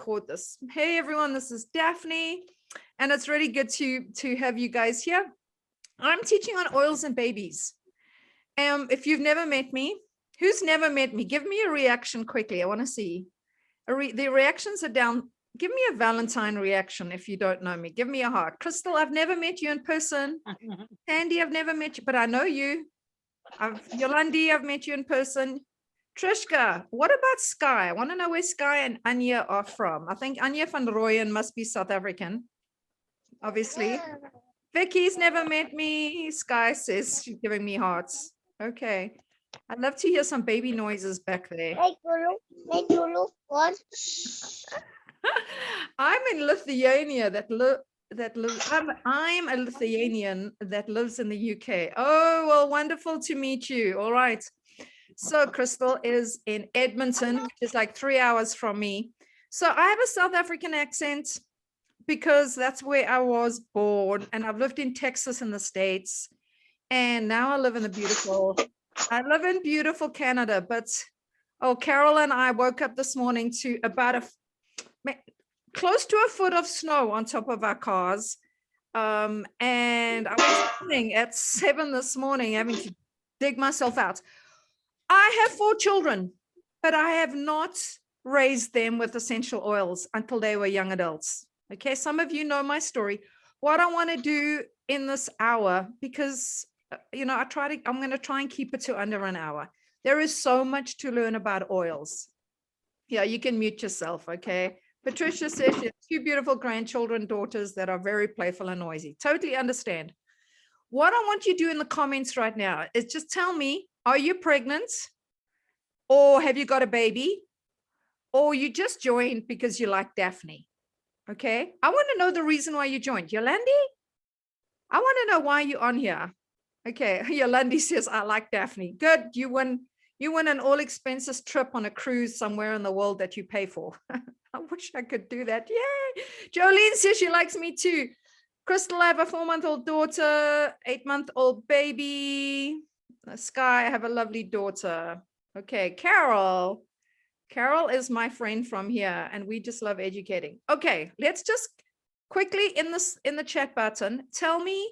record this. Hey everyone, this is Daphne, and it's really good to have you guys here. I'm teaching on oils and babies. If you've never met me, who's never met me? Give me a reaction quickly. I want to see. The reactions are down. Give me a Valentine reaction if you don't know me. Give me a heart. Crystal, I've never met you in person. Sandy, I've never met you, but I know you. Yolandi, I've met you in person. Trishka, what about Sky? I want to know where Sky and Anya are from. I think Anya van Rooyen must be South African, obviously. Vicky's never met me. Sky says she's giving me hearts. Okay. I'd love to hear some baby noises back there. I'm in Lithuania I'm a Lithuanian that lives in the UK. Oh, well, wonderful to meet you. All right. So Crystal is in Edmonton, which is like 3 hours from me. So I have a South African accent because that's where I was born, and I've lived in Texas in the States. And now I live in beautiful Canada. But Carol and I woke up this morning to about close to a foot of snow on top of our cars. And I was sitting at 7 this morning having to dig myself out. I have 4 children, but I have not raised them with essential oils until they were young adults. Okay, some of you know my story. What I want to do in this hour, because I'm going to try and keep it to under an hour. There is so much to learn about oils. Yeah, you can mute yourself, okay? Patricia says she has 2 beautiful grandchildren, daughters that are very playful and noisy. Totally understand. What I want you to do in the comments right now is just tell me, are you pregnant? Or have you got a baby? Or you just joined because you like Daphne? Okay, I want to know the reason why you joined. Yolandi, I want to know why you're on here. Okay, Yolandi says, I like Daphne. Good, you win an all expenses trip on a cruise somewhere in the world that you pay for. I wish I could do that. Yay. Jolene says she likes me too. Crystal, I have a 4-month-old daughter, 8-month-old baby. Sky, I have a lovely daughter. Okay, Carol is my friend from here, and we just love educating. Okay, let's just quickly in the chat button, tell me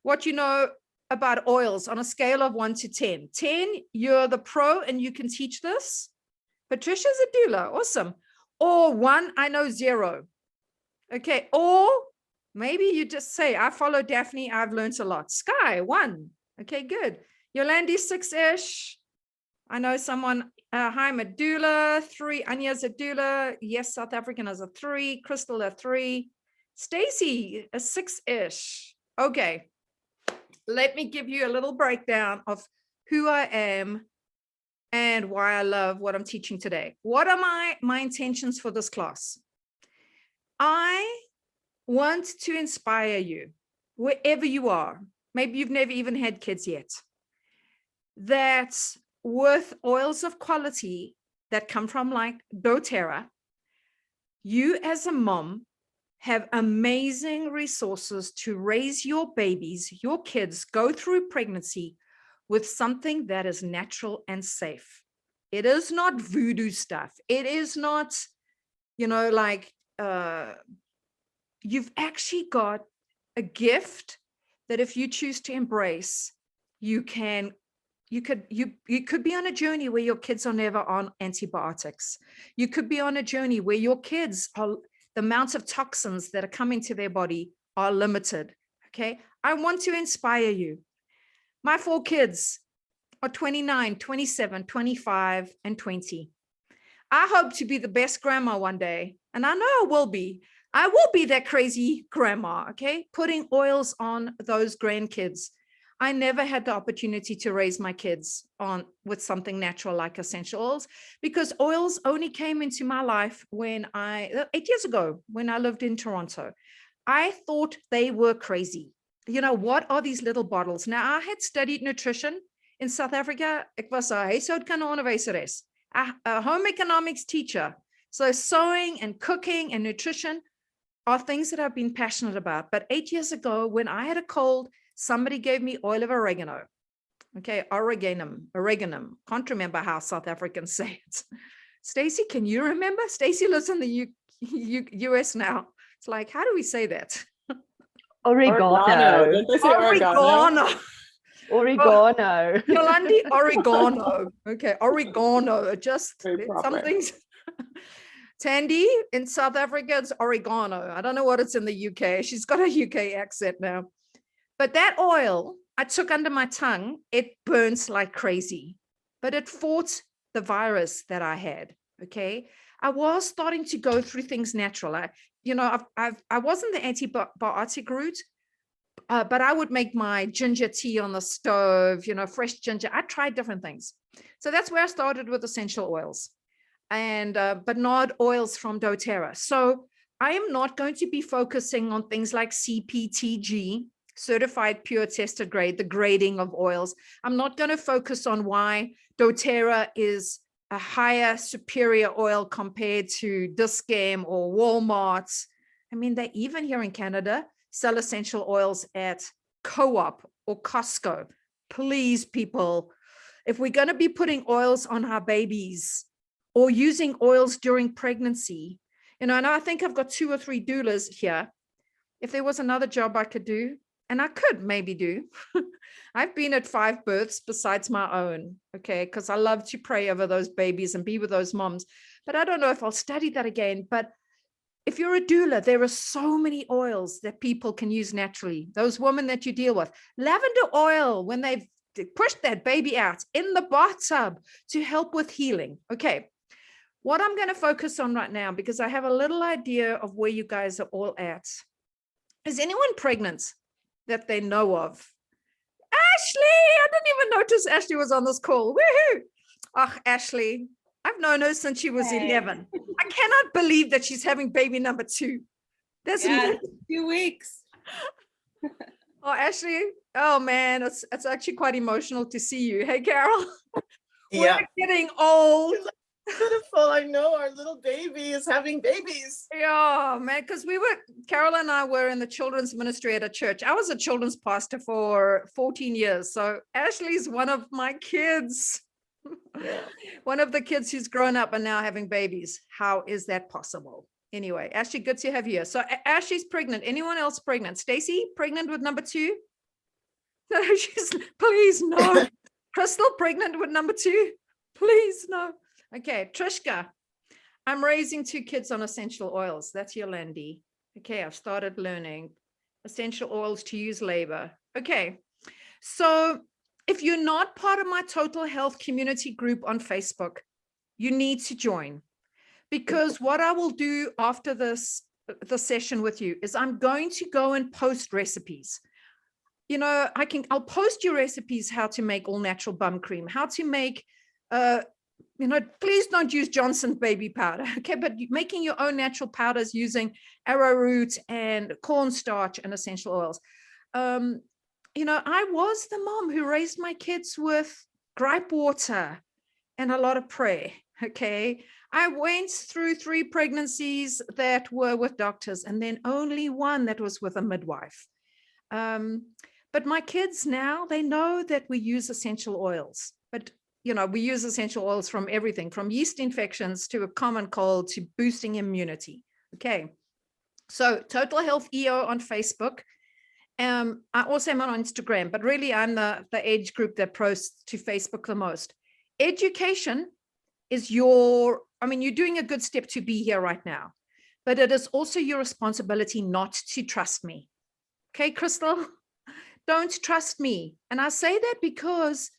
what you know about oils on a scale of 1 to 10. 10, you're the pro and you can teach this. Patricia's a doula, awesome. Or 1, I know 0. Okay, or maybe you just say, I follow Daphne, I've learned a lot. Sky, 1. Okay, good. Yolandi, 6-ish. I know someone, hi, I'm a doula, 3. Anya's a doula. Yes, South African is a 3. Crystal, a 3. Stacy, a 6-ish. Okay, let me give you a little breakdown of who I am and why I love what I'm teaching today. What are my intentions for this class? I want to inspire you wherever you are. Maybe you've never even had kids yet. That with oils of quality that come from like doTERRA, you as a mom have amazing resources to raise your babies, your kids, go through pregnancy with something that is natural and safe. It is not voodoo stuff. It is not, you've actually got a gift that if you choose to embrace, you could be on a journey where your kids are never on antibiotics. You could be on a journey where your kids are, the amount of toxins that are coming to their body are limited. Okay. I want to inspire you. My 4 kids are 29, 27, 25, and 20. I hope to be the best grandma one day. And I know I will be. I will be that crazy grandma, okay? Putting oils on those grandkids. I never had the opportunity to raise my kids with something natural like essential oils, because oils only came into my life 8 years ago, when I lived in Toronto. I thought they were crazy. What are these little bottles? Now, I had studied nutrition in South Africa. Ek was 'n huishoudkundeonderwyseres, a home economics teacher. So sewing and cooking and nutrition are things that I've been passionate about. But 8 years ago, when I had a cold, somebody gave me oil of oregano. Okay, oreganum. Can't remember how South Africans say it. Stacy, can you remember? Stacy lives in the US now. It's like, how do we say that? Oregano. Did they say oregano? Oregano. Yolandi, oregano. Okay, oregano. Just some things. Tandy in South Africa, it's oregano. I don't know what it's in the UK. She's got a UK accent now. But that oil I took under my tongue, it burns like crazy, but it fought the virus that I had. Okay. I was starting to go through things natural. I wasn't the antibiotic route, but I would make my ginger tea on the stove, fresh ginger. I tried different things. So that's where I started with essential oils and, but not oils from doTERRA. So I am not going to be focusing on things like CPTG, certified pure tested grade, the grading of oils. I'm not going to focus on why doTERRA is a higher, superior oil compared to Dis-Chem or Walmart. I mean, they even here in Canada sell essential oils at Co-op or Costco. Please, people, if we're going to be putting oils on our babies or using oils during pregnancy, and I think I've got 2 or 3 doulas here. If there was another job I could do, and I could maybe do, I've been at 5 births besides my own, okay, because I love to pray over those babies and be with those moms. But I don't know if I'll study that again. But if you're a doula, there are so many oils that people can use naturally. Those women that you deal with, lavender oil, when they've pushed that baby out in the bathtub to help with healing. Okay, what I'm going to focus on right now, because I have a little idea of where you guys are all at. Is anyone pregnant that they know of? Ashley, I didn't even notice Ashley was on this call. Woohoo! Oh, Ashley, I've known her since she was 11. I cannot believe that she's having baby number 2. That's 2 weeks. Oh, Ashley, oh man, it's actually quite emotional to see you. Hey, Carol. Yeah. We're getting old. Beautiful. I know our little baby is having babies. Yeah, man, because Carol and I were in the children's ministry at a church. I was a children's pastor for 14 years. So Ashley's one of my kids. Yeah. One of the kids who's grown up and now having babies. How is that possible? Anyway, Ashley, good to have you here. So Ashley's pregnant. Anyone else pregnant? Stacy, pregnant with number 2? No, please, no. Crystal, pregnant with number 2? Please, no. Okay, Trishka, I'm raising 2 kids on essential oils. That's Yolandi. Okay, I've started learning essential oils to use labor. Okay, so if you're not part of my total health community group on Facebook, you need to join, because what I will do after the session with you is I'm going to go and post recipes. I'll post your recipes, how to make all natural bum cream, how to make please don't use Johnson's baby powder, okay? But making your own natural powders using arrowroot and cornstarch and essential oils. I was the mom who raised my kids with gripe water and a lot of prayer, okay? I went through 3 pregnancies that were with doctors and then only 1 that was with a midwife. But my kids now, they know that we use essential oils, but we use essential oils from everything, from yeast infections to a common cold to boosting immunity. Okay. So Total Health EO on Facebook. I also am on Instagram, but really I'm the age group that posts to Facebook the most. Education is you're doing a good step to be here right now, but it is also your responsibility not to trust me. Okay, Crystal, don't trust me. And I say that because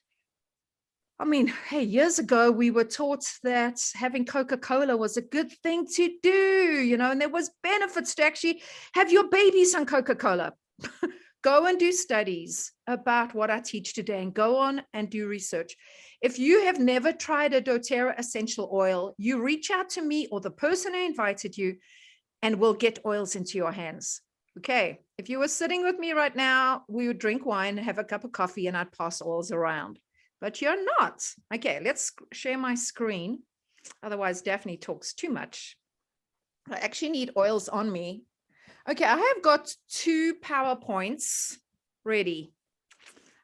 hey, years ago, we were taught that having Coca-Cola was a good thing to do, and there was benefits to actually have your babies on Coca-Cola. Go and do studies about what I teach today and go on and do research. If you have never tried a doTERRA essential oil, you reach out to me or the person who invited you and we'll get oils into your hands. Okay, if you were sitting with me right now, we would drink wine, have a cup of coffee, and I'd pass oils around. But you're not. Okay, let's share my screen. Otherwise, Daphne talks too much. I actually need oils on me. Okay, I have got 2 PowerPoints ready.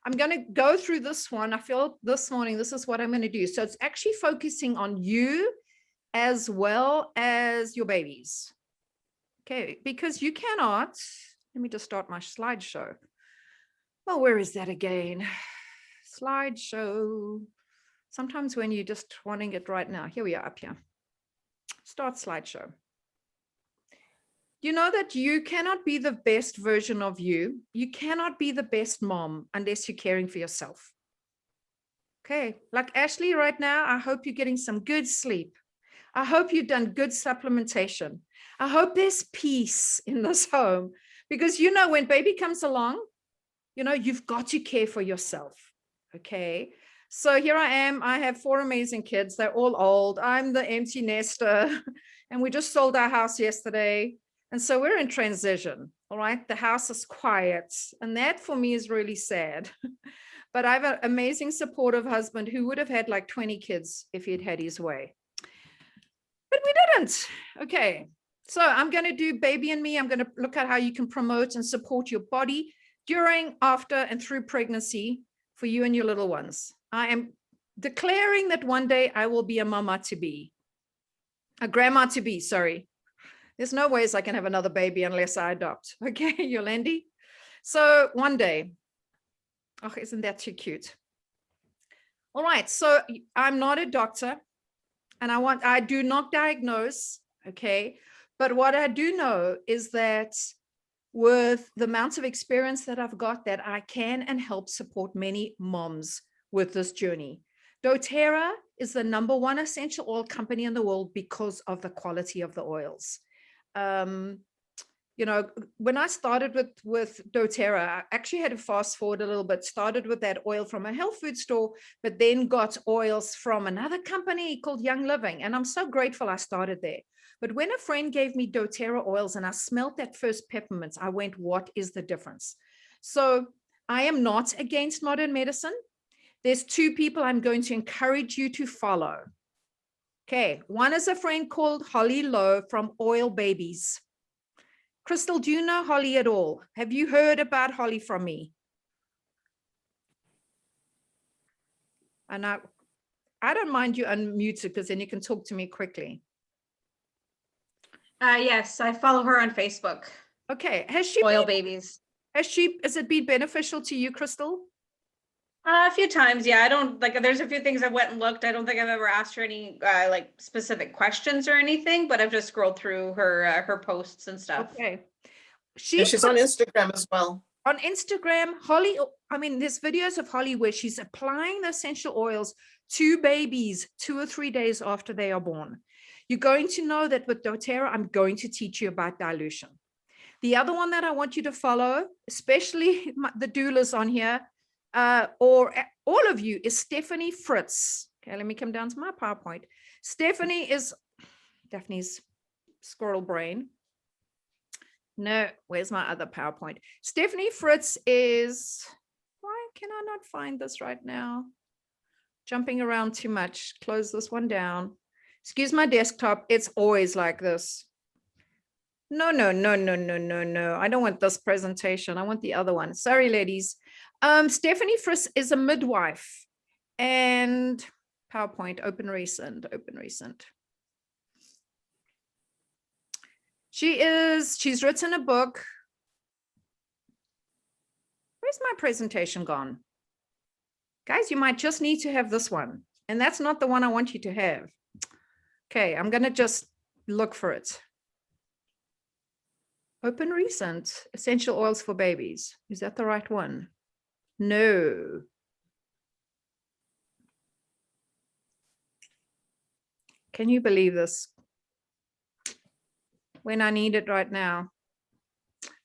I'm going to go through this one. I feel this morning, this is what I'm going to do. So it's actually focusing on you as well as your babies. Okay, because you cannot, let me just start my slideshow. Well, where is that again? Slideshow. Sometimes when you're just wanting it right now, here we are up here. Start slideshow. You know that you cannot be the best version of you. You cannot be the best mom unless you're caring for yourself. Okay, like Ashley right now, I hope you're getting some good sleep. I hope you've done good supplementation. I hope there's peace in this home, because you know, when baby comes along, you know, you've got to care for yourself. Okay. So here I am. I have 4 amazing kids. They're all old. I'm the empty nester and we just sold our house yesterday. And so we're in transition. All right. The house is quiet. And that for me is really sad. But I have an amazing supportive husband who would have had like 20 kids if he'd had his way. But we didn't. Okay. So I'm going to do baby and me. I'm going to look at how you can promote and support your body during, after, and through pregnancy for you and your little ones. I am declaring that one day I will be a mama to be, a grandma to be, sorry. There's no ways I can have another baby unless I adopt. Okay, Yolandi? So one day, oh, isn't that too cute? All right, so I'm not a doctor and I do not diagnose, okay? But what I do know is that with the amounts of experience that I've got, that I can and help support many moms with this journey. doTERRA is the #1 essential oil company in the world because of the quality of the oils. You know, when I started with doTERRA, I actually had to fast forward a little bit, started with that oil from a health food store, but then got oils from another company called Young Living. And I'm so grateful I started there. But when a friend gave me doTERRA oils and I smelled that first peppermint, I went, what is the difference? So I am not against modern medicine. There's 2 people I'm going to encourage you to follow. Okay, one is a friend called Holly Lowe from Oil Babies. Crystal, do you know Holly at all? Have you heard about Holly from me? And I don't mind you unmuted because then you can talk to me quickly. Yes, I follow her on Facebook. Okay, has Babies. it been beneficial to you, Crystal? A few times, yeah. I don't like, there's a few things I went and looked. I don't think I've ever asked her any like specific questions or anything, but I've just scrolled through her posts and stuff. Okay. She's on Instagram as well. On Instagram, Holly, I mean, there's videos of Holly where she's applying the essential oils to babies 2 or 3 days after they are born. You're going to know that with doTERRA, I'm going to teach you about dilution. The other one that I want you to follow, especially the doulas on here, or all of you, is Stephanie Fritz. Okay, let me come down to my PowerPoint. Stephanie is Daphne's squirrel brain. No, where's my other PowerPoint? Stephanie Fritz is, why can I not find this right now? Jumping around too much. Close this one down. Excuse my desktop. It's always like this. No. I don't want this presentation. I want the other one. Sorry, ladies. Stephanie Fritz is a midwife and PowerPoint, open recent. She's written a book. Where's my presentation gone? Guys, you might just need to have this one. And that's not the one I want you to have. Okay, I'm going to just look for it. Open recent, essential oils for babies. Is that the right one? No. Can you believe this? When I need it right now.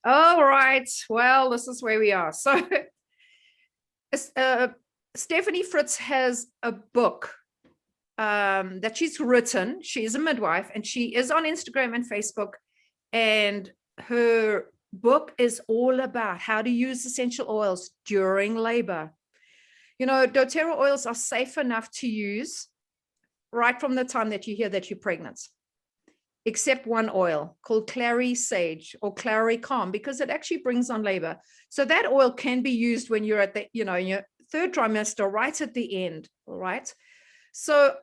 All right, well, this is where we are. So Stephanie Fritz has a book that she's written. She is a midwife and she is on Instagram and Facebook, and her book is all about how to use essential oils during labor. You know, doTERRA oils are safe enough to use right from the time that you hear that you're pregnant, except one oil called Clary Sage or Clary Calm, because it actually brings on labor. So that oil can be used when you're at the, you know, in your 3rd trimester, right at the end. All right. So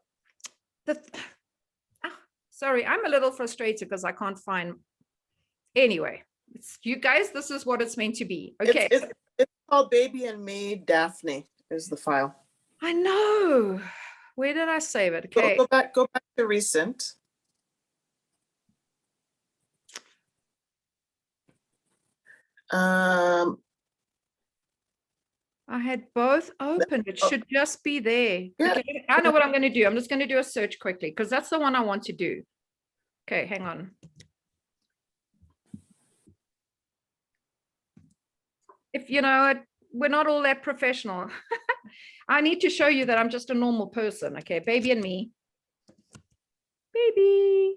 Sorry, I'm a little frustrated because I can't find. Anyway, it's you guys. This is what it's meant to be. Okay. It's called Baby and Me Daphne is the file. I know. Where did I save it? Go, Okay. go back to recent. I had both open. It should just be there. Yeah. Okay. I know what I'm going to do. I'm just going to do a search quickly because that's the one I want to do. Okay, hang on. If you know it, we're not all that professional. I need to show you that I'm just a normal person. Okay, baby and me. Baby.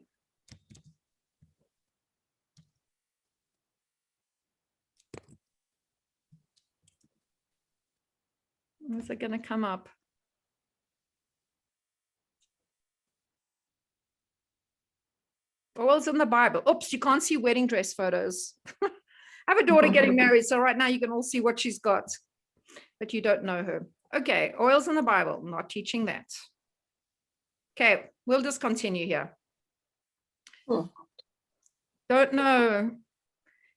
Is it going to come up? Oil's in the Bible. Oops, you can't see wedding dress photos. I have a daughter getting married, so right now you can all see what she's got, but you don't know her. Okay, oil's in the Bible, not teaching that. Okay, we'll just continue here. Don't know.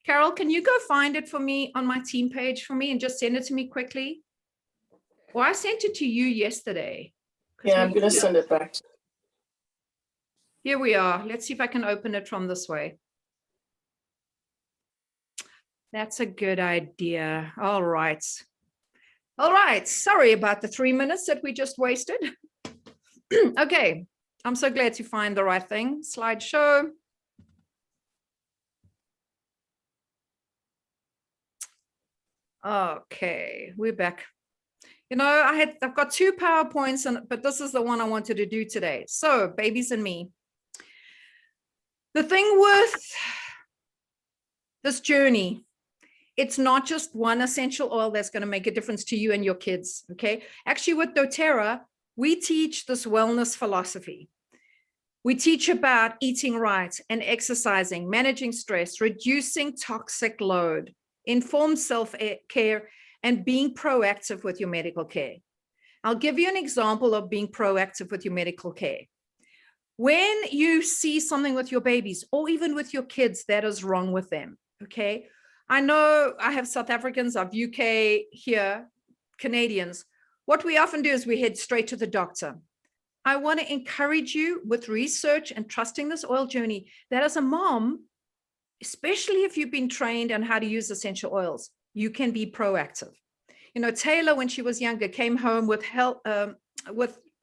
Carol, can you go find it for me on my team page for me and just send it to me quickly? Well, I sent it to you yesterday. Yeah, I'm going to send it back. Here we are. Let's see if I can open it from this way. That's a good idea. All right. All right. Sorry about the 3 minutes that we just wasted. Okay. I'm so glad to find the right thing. Slideshow. Okay, we're back. You know, I've got 2 PowerPoints, but this is the one I wanted to do today. So, babies and me. The thing with this journey, it's not just one essential oil that's going to make a difference to you and your kids. Okay. Actually, with doTERRA, we teach this wellness philosophy. We teach about eating right and exercising, managing stress, reducing toxic load, informed self-care, and being proactive with your medical care. I'll give you an example of being proactive with your medical care. When you see something with your babies or even with your kids that is wrong with them, okay? I know I have South Africans, I have UK here, Canadians. What we often do is we head straight to the doctor. I want to encourage you with research and trusting this oil journey that as a mom, especially if you've been trained on how to use essential oils, you can be proactive. You know, Taylor, when she was younger, came home with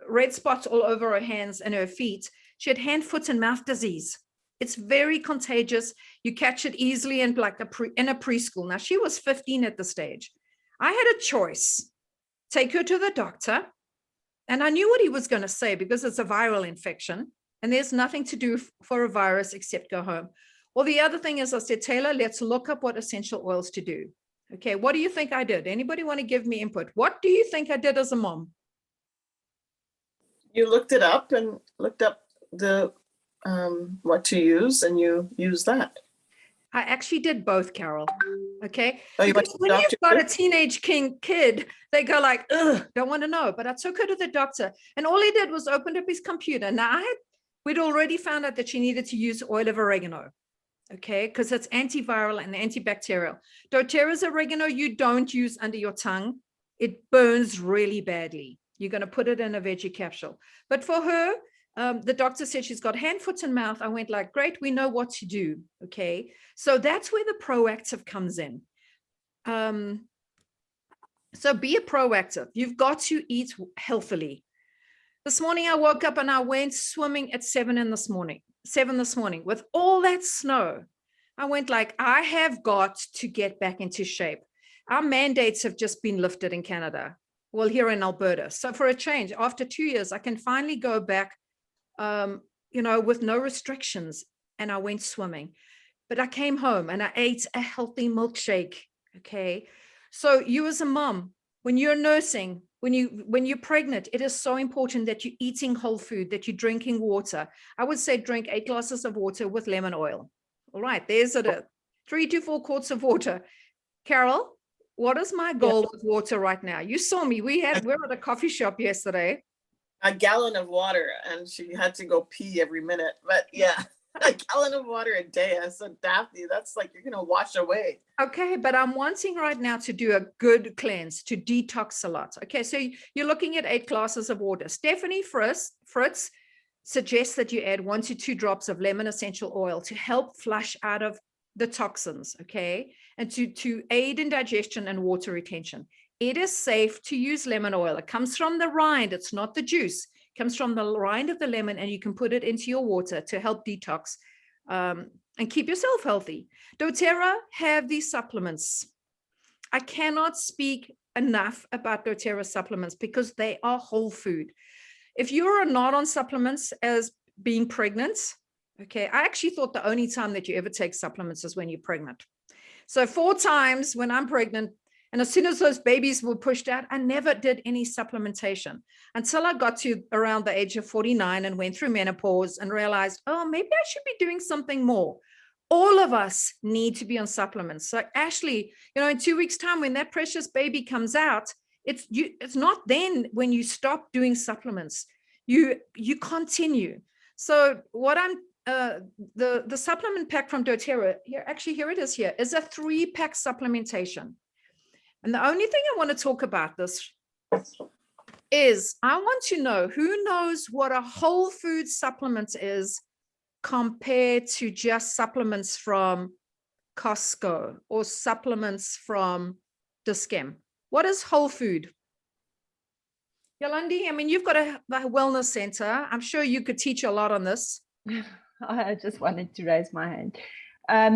red spots all over her hands and her feet. She had hand, foot, and mouth disease. It's very contagious. You catch it easily in like in a preschool. Now, she was 15 at the stage. I had a choice. Take her to the doctor. And I knew what he was going to say because it's a viral infection. And there's nothing to do for a virus except go home. Well, the other thing is I said, Taylor, let's look up what essential oils to do. Okay, what do you think I did? Anybody want to give me input? What do you think I did as a mom? You looked it up and looked up the what to use, and you use that. I actually did both, Carol. Okay. Oh, you went Because to the when you've doctor got too? a teenage kid, they go like, ugh, don't want to know. But I took her to the doctor, and all he did was opened up his computer. Now we'd already found out that she needed to use oil of oregano. Okay, because it's antiviral and antibacterial. doTERRA's oregano you don't use under your tongue. It burns really badly. You're going to put it in a veggie capsule. But for her, the doctor said she's got hand, foot, and mouth. I went like, great, we know what to do. Okay, so that's where the proactive comes in. So be a proactive. You've got to eat healthily. This morning I woke up and I went swimming at 7 this morning with all that snow. I went like, I have got to get back into shape. Our mandates have just been lifted in Canada. Well, here in Alberta. So for a change, after 2 years, I can finally go back, you know, with no restrictions. And I went swimming, but I came home and I ate a healthy milkshake. Okay. So you as a mom, when you're nursing, when you're pregnant, it is so important that you're eating whole food, that you're drinking water. I would say drink 8 glasses of water with lemon oil. All right, there's it. 3 to 4 quarts of water. Carol, what is my goal with water right now? You saw me. We're at a coffee shop yesterday. a gallon of water, and she had to go pee every minute. But yeah, a gallon of water a day. I said, Daphne, that's like you're gonna wash away. Okay, but I'm wanting right now to do a good cleanse, to detox a lot. Okay, so you're looking at 8 glasses of water. Stephanie Fritz suggests that you add 1 to 2 drops of lemon essential oil to help flush out of the toxins, okay, and to aid in digestion and water retention. It is safe to use lemon oil. It comes from the rind. It's not the juice. It comes from the rind of the lemon, and you can put it into your water to help detox and keep yourself healthy. doTERRA have these supplements. I cannot speak enough about doTERRA supplements because they are whole food. If you are not on supplements as being pregnant, okay, I actually thought the only time that you ever take supplements is when you're pregnant. So 4 times when I'm pregnant, and as soon as those babies were pushed out, I never did any supplementation until I got to around the age of 49 and went through menopause and realized, oh, maybe I should be doing something more. All of us need to be on supplements. So Ashley, you know, in 2 weeks' time, when that precious baby comes out, it's not then when you stop doing supplements. You continue. So what I'm the supplement pack from doTERRA here, actually here it is, here is a 3-pack supplementation. And the only thing I want to talk about this is I want to know who knows what a whole food supplement is compared to just supplements from Costco or supplements from Dischem. What is whole food? Yolandi, I mean, you've got a wellness center. I'm sure you could teach a lot on this. I just wanted to raise my hand.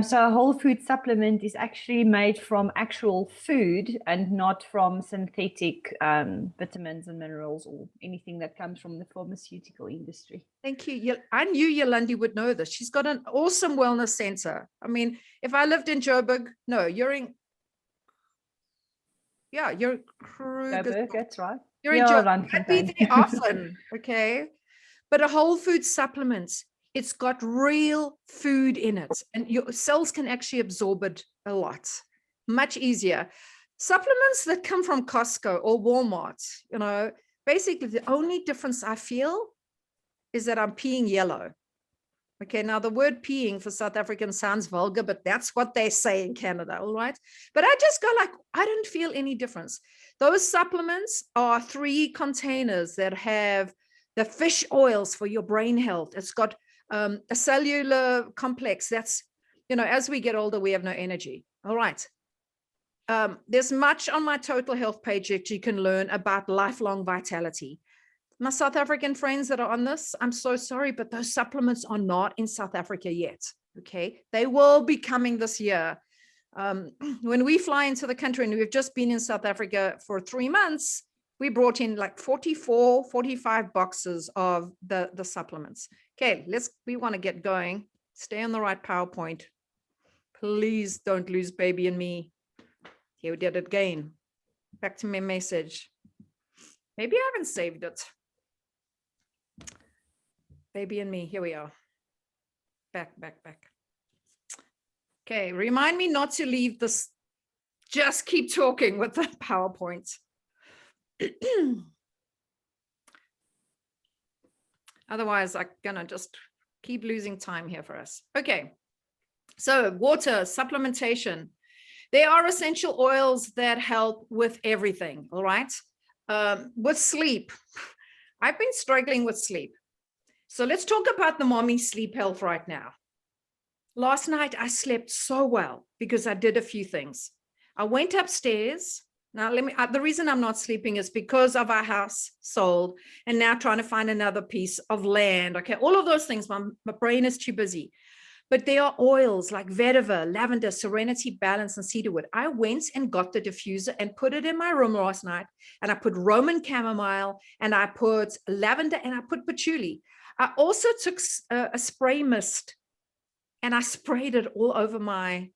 So a whole food supplement is actually made from actual food and not from synthetic vitamins and minerals or anything that comes from the pharmaceutical industry. Thank you. I knew Yolandi would know this. She's got an awesome wellness center. I mean, if I lived in Joburg, no, you're in, yeah, you're Joburg, that's right. You're in Joburg. I'd be there often, okay? But a whole food supplement, it's got real food in it, and your cells can actually absorb it a lot, much easier. Supplements that come from Costco or Walmart, you know, basically the only difference I feel is that I'm peeing yellow. Okay, now the word peeing for South Africans sounds vulgar, but that's what they say in Canada, all right? But I just go like, I don't feel any difference. Those supplements are 3 containers that have the fish oils for your brain health. It's got a cellular complex that's, you know, as we get older, we have no energy. All right. There's much on my Total Health page that you can learn about lifelong vitality. My South African friends that are on this, I'm so sorry, but those supplements are not in South Africa yet. Okay. They will be coming this year. When we fly into the country, and we've just been in South Africa for 3 months, we brought in like 44, 45 boxes of the supplements. Okay, we want to get going. Stay on the right PowerPoint. Please don't lose baby and me. Here we did it again. Back to my message. Maybe I haven't saved it. Baby and me, here we are. Back. Okay, remind me not to leave this. Just keep talking with the PowerPoint. Otherwise, I'm gonna just keep losing time here for us. Okay, so water supplementation. There are essential oils that help with everything, all right? With sleep, I've been struggling with sleep. So let's talk about the mommy sleep health right now. Last night, I slept so well because I did a few things. I went upstairs. Now, the reason I'm not sleeping is because of our house sold and now trying to find another piece of land. Okay, all of those things, my brain is too busy. But there are oils like vetiver, lavender, serenity, balance, and cedarwood. I went and got the diffuser and put it in my room last night. And I put Roman chamomile, and I put lavender, and I put patchouli. I also took a spray mist, and I sprayed it all over my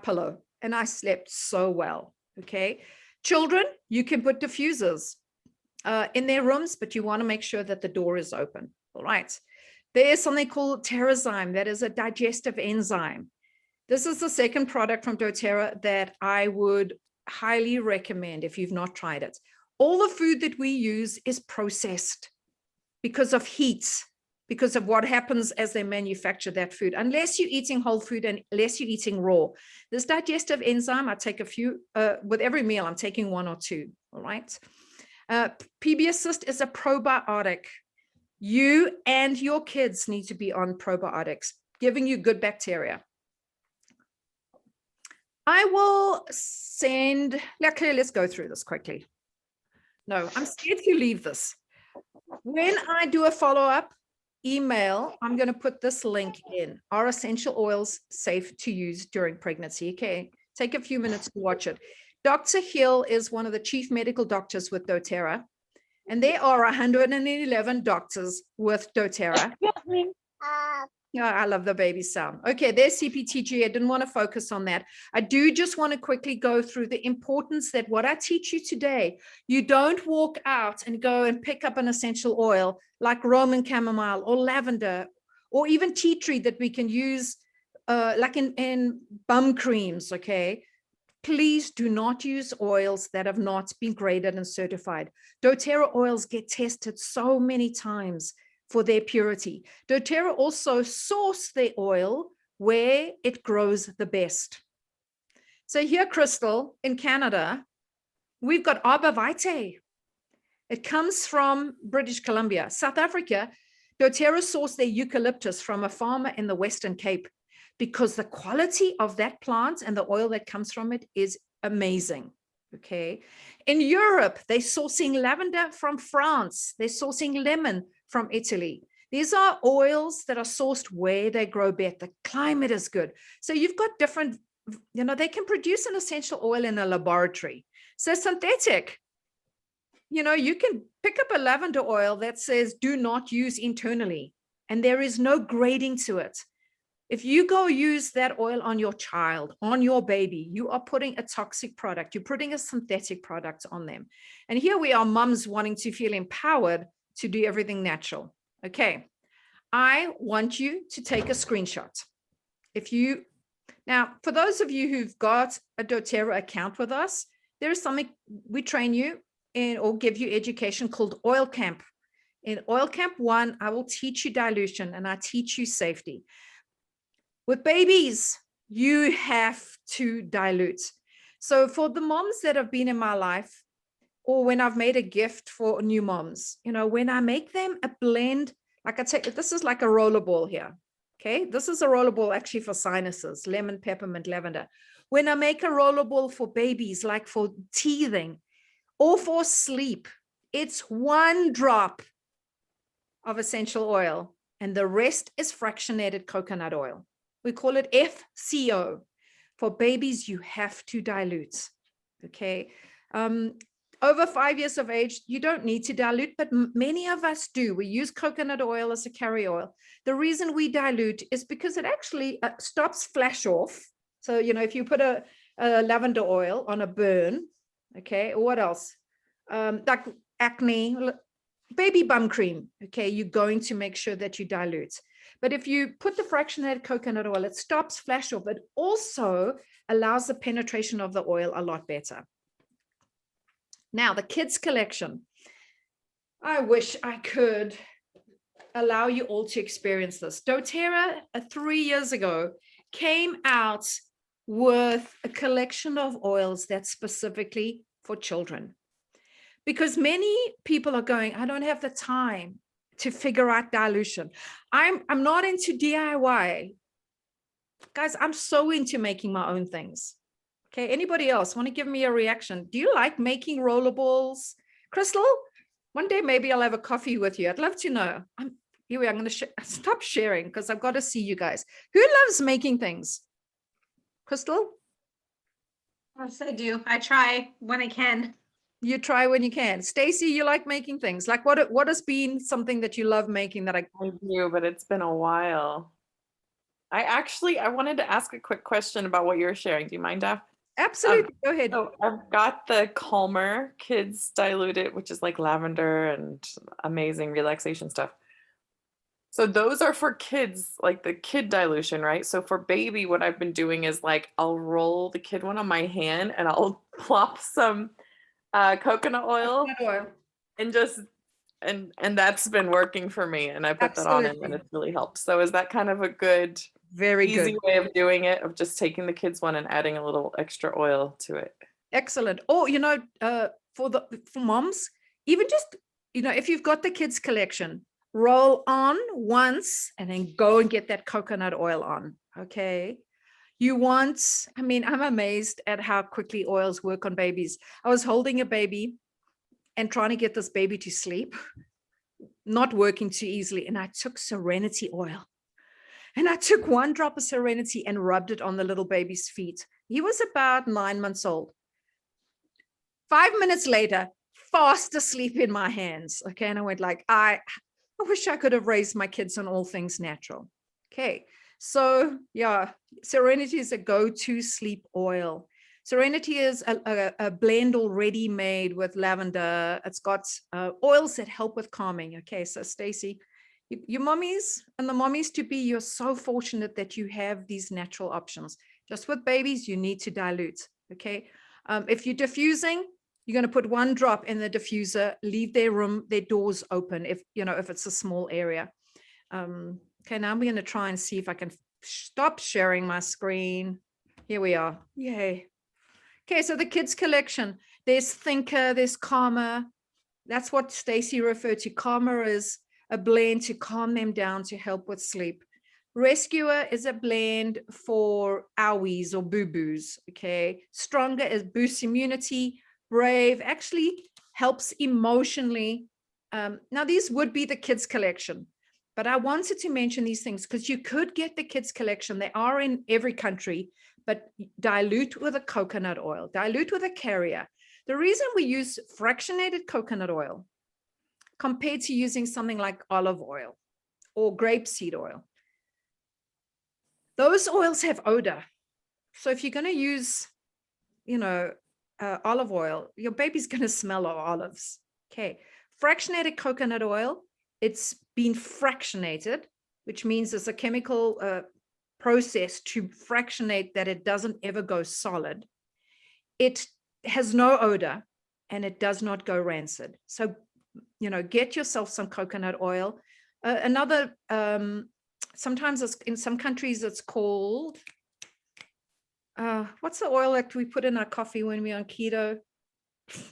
pillow, and I slept so well. Okay. Children, you can put diffusers in their rooms, but you want to make sure that the door is open. All right. There is something called Terrazyme that is a digestive enzyme. This is the second product from doTERRA that I would highly recommend if you've not tried it. All the food that we use is processed. because of heat, because of what happens as they manufacture that food, unless you're eating whole food and unless you're eating raw. This digestive enzyme, I take a few, with every meal, I'm taking 1 or 2, all right? PB Assist is a probiotic. You and your kids need to be on probiotics, giving you good bacteria. I will send, okay, let's go through this quickly. No, I'm scared to leave this. When I do a follow-up email, I'm going to put this link in. Are essential oils safe to use during pregnancy? Okay, take a few minutes to watch it. Dr. Hill is one of the chief medical doctors with doTERRA, and there are 111 doctors with doTERRA. Yeah, I love the baby sound. Okay, there's CPTG. I didn't want to focus on that. I do just want to quickly go through the importance that what I teach you today, you don't walk out and go and pick up an essential oil like Roman chamomile or lavender or even tea tree that we can use like in bum creams, okay? Please do not use oils that have not been graded and certified. doTERRA oils get tested so many times for their purity. doTERRA also source their oil where it grows the best. So here, Crystal, in Canada, we've got Arbor Vitae. It comes from British Columbia. South Africa, doTERRA source their eucalyptus from a farmer in the Western Cape because the quality of that plant and the oil that comes from it is amazing. Okay. In Europe, they're sourcing lavender from France. They're sourcing lemon from Italy. These are oils that are sourced where they grow better. The climate is good. So you've got different, you know, they can produce an essential oil in a laboratory. So synthetic, you know, you can pick up a lavender oil that says do not use internally, and there is no grading to it. If you go use that oil on your child, on your baby, you are putting a toxic product. You're putting a synthetic product on them. And here we are, mums wanting to feel empowered to do everything natural. Okay, I want you to take a screenshot. Now, for those of you who've got a doTERRA account with us, there is something we train you in or give you education called Oil Camp. In Oil Camp 1, I will teach you dilution and I teach you safety. With babies, you have to dilute. So for the moms that have been in my life, or when I've made a gift for new moms, you know, when I make them a blend, like I take, this is like a rollerball here. Okay, this is a rollerball actually for sinuses, lemon, peppermint, lavender. When I make a rollerball for babies, like for teething or for sleep, it's 1 drop of essential oil and the rest is fractionated coconut oil. We call it FCO. For babies, you have to dilute, okay? Over 5 years of age, you don't need to dilute, but many of us do. We use coconut oil as a carrier oil. The reason we dilute is because it actually stops flash off. So, you know, if you put a lavender oil on a burn, okay, or what else? Like acne, baby bum cream, okay, you're going to make sure that you dilute. But if you put the fractionated coconut oil, it stops flash off. It also allows the penetration of the oil a lot better. Now, the kids collection. I wish I could allow you all to experience this. doTERRA 3 years ago came out with a collection of oils that's specifically for children. Because many people are going, I don't have the time to figure out dilution. I'm not into DIY. Guys, I'm so into making my own things. Okay, anybody else want to give me a reaction? Do you like making rollerballs? Crystal, one day maybe I'll have a coffee with you. I'd love to know. I'm going to stop sharing because I've got to see you guys. Who loves making things? Crystal? Yes, I do. I try when I can. You try when you can. Stacy, you like making things. Like what has been something that you love making that I do, but it's been a while. I wanted to ask a quick question about what you're sharing. Do you mind, Daph? Absolutely. Go ahead. So I've got the Calmer Kids Diluted, which is like lavender and amazing relaxation stuff. So those are for kids, like the kid dilution, right? So for baby, what I've been doing is like I'll roll the kid one on my hand and I'll plop some coconut oil and just And that's been working for me, and I put that on, and Absolutely. it's really helped. So is that kind of a good, Very easy good. way of doing it, of just taking the kids one and adding a little extra oil to it? Excellent. Or, for moms, even just, if you've got the kids collection, roll on once and then go and get that coconut oil on. Okay. I'm amazed at how quickly oils work on babies. I was holding a baby and trying to get this baby to sleep, not working too easily. And I took Serenity oil. And I took 1 drop of Serenity and rubbed it on the little baby's feet. He was about 9 months old. 5 minutes later, fast asleep in my hands. Okay. And I went like, I wish I could have raised my kids on all things natural. Okay. So yeah, Serenity is a go-to sleep oil. Serenity is a blend already made with lavender. It's got oils that help with calming. Okay. So Stacey, your mommies and the mommies to be, you're so fortunate that you have these natural options. Just with babies, you need to dilute. Okay. If you're diffusing, you're going to put 1 drop in the diffuser, leave their room, their doors open if it's a small area. Okay, now I'm going to try and see if I can stop sharing my screen. Here we are. Yay. Okay, so the kids collection, there's Thinker, there's Calmer. That's what Stacey referred to. Calmer is a blend to calm them down to help with sleep. Rescuer is a blend for owies or boo-boos. Okay, Stronger is boosts immunity. Brave actually helps emotionally. Now these would be the kids collection, but I wanted to mention these things because you could get the kids collection. They are in every country, but dilute with a coconut oil, dilute with a carrier. The reason we use fractionated coconut oil compared to using something like olive oil or grapeseed oil, those oils have odor. So if you're going to use, olive oil, your baby's going to smell of olives. Okay. Fractionated coconut oil, it's been fractionated, which means it's a chemical process to fractionate that it doesn't ever go solid. It has no odor and it does not go rancid. So, get yourself some coconut oil. Sometimes in some countries it's called, what's the oil that we put in our coffee when we're on keto?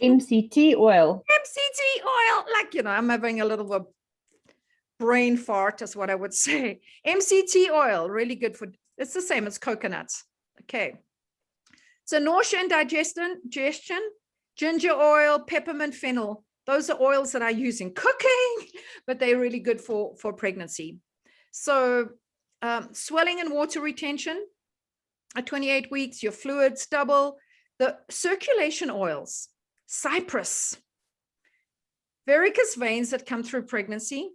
MCT oil. MCT oil. I'm having a little of a brain fart is what I would say. MCT oil, really good for, it's the same as coconuts. Okay. So nausea and digestion, ginger oil, peppermint, fennel. Those are oils that I use in cooking, but they're really good for pregnancy. So swelling and water retention at 28 weeks, your fluids double. The circulation oils, cypress, varicose veins that come through pregnancy,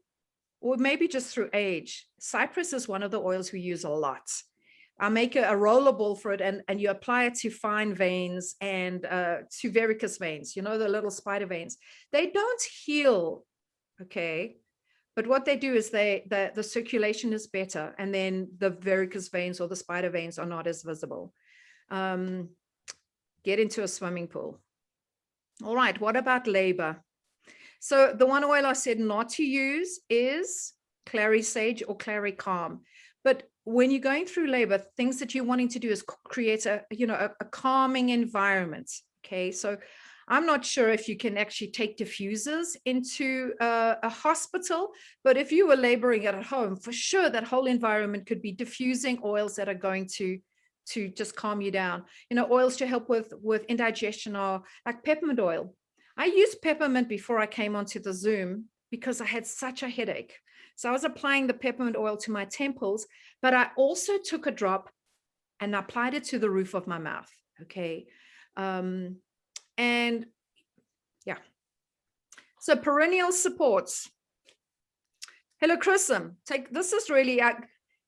or maybe just through age. Cypress is one of the oils we use a lot. I make a rollable for it, and you apply it to fine veins and to varicose veins, the little spider veins. They don't heal, okay? But what they do is the circulation is better, and then the varicose veins or the spider veins are not as visible. Get into a swimming pool. All right, what about labor? So the one oil I said not to use is clary sage or clary calm. But when you're going through labor, things that you're wanting to do is create a calming environment. Okay, so I'm not sure if you can actually take diffusers into a hospital, but if you were laboring at home, for sure that whole environment could be diffusing oils that are going to just calm you down. Oils to help with indigestion are like peppermint oil. I used peppermint before I came onto the Zoom because I had such a headache. So I was applying the peppermint oil to my temples, but I also took a drop and applied it to the roof of my mouth. Okay. And yeah. So perennial supports. Hello, Chrism. This is really,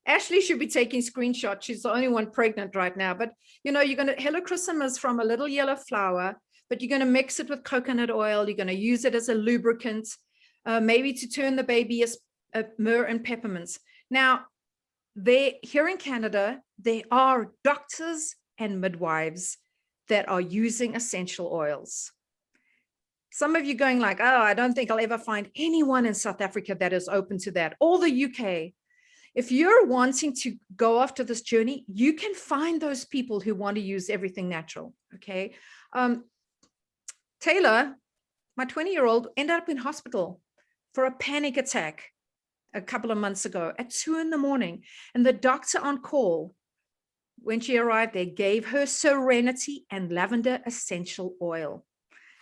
Ashley should be taking screenshots. She's the only one pregnant right now, but helichrysum is from a little yellow flower, but you're going to mix it with coconut oil. You're going to use it as a lubricant, maybe to turn the baby as myrrh and peppermints. Now, here in Canada, there are doctors and midwives that are using essential oils. Some of you going like, oh, I don't think I'll ever find anyone in South Africa that is open to that, or the UK. If you're wanting to go after this journey, you can find those people who want to use everything natural, okay? Taylor, my 20-year-old, ended up in hospital for a panic attack a couple of months ago at 2 a.m. And the doctor on call, when she arrived there, gave her Serenity and lavender essential oil.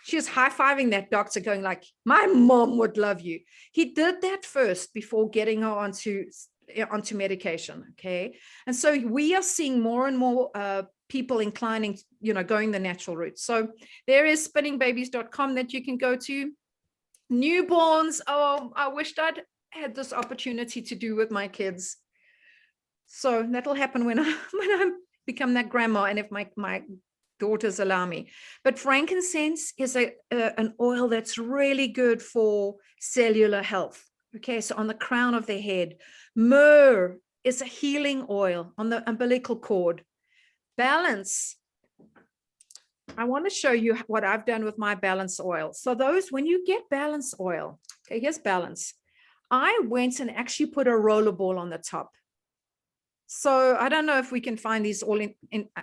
She was high-fiving that doctor going like, my mom would love you. He did that first before getting her onto medication, okay? And so we are seeing more and more people inclining, going the natural route. So there is spinningbabies.com that you can go to. Newborns, oh, I wished I'd had this opportunity to do with my kids. So that'll happen when I become that grandma, and if my daughters allow me. But frankincense is an oil that's really good for cellular health. Okay, so on the crown of their head. Myrrh is a healing oil on the umbilical cord. Balance. I want to show you what I've done with my balance oil. So when you get balance oil, okay, here's balance. I went and actually put a rollerball on the top. So I don't know if we can find these all in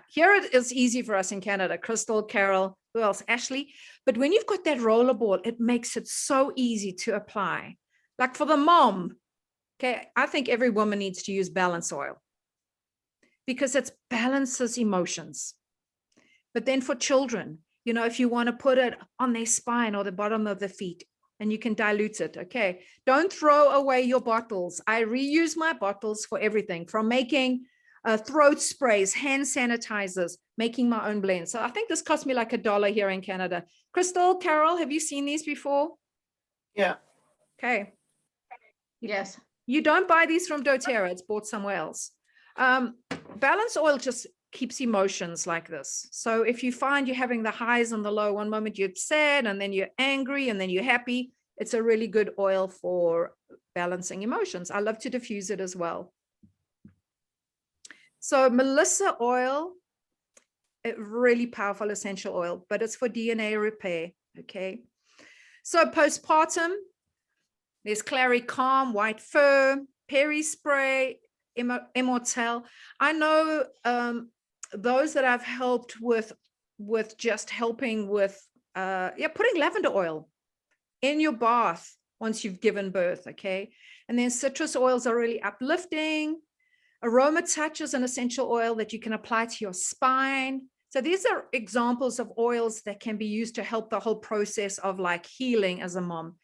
here. It is easy for us in Canada. Crystal, Carol, who else? Ashley. But when you've got that rollerball, it makes it so easy to apply. Like for the mom, okay, I think every woman needs to use balance oil because it balances emotions. But then for children, if you want to put it on their spine or the bottom of the feet, and you can dilute it, okay? Don't throw away your bottles. I reuse my bottles for everything, from making throat sprays, hand sanitizers, making my own blends. So I think this cost me like $1 here in Canada. Crystal, Carol, have you seen these before? Yeah. Okay. Yes. You don't buy these from doTERRA. It's bought somewhere else. Balance oil just keeps emotions like this. So if you find you're having the highs and the low, one moment you're sad and then you're angry and then you're happy, it's a really good oil for balancing emotions. I love to diffuse it as well. So Melissa oil, a really powerful essential oil, but it's for DNA repair, okay? So postpartum, there's Clary Calm, White Fur, Peri Spray, Immortel. I know those that I've helped with just helping with putting lavender oil in your bath once you've given birth, okay? And then citrus oils are really uplifting. Aroma Touch is an essential oil that you can apply to your spine. So these are examples of oils that can be used to help the whole process of like healing as a mom.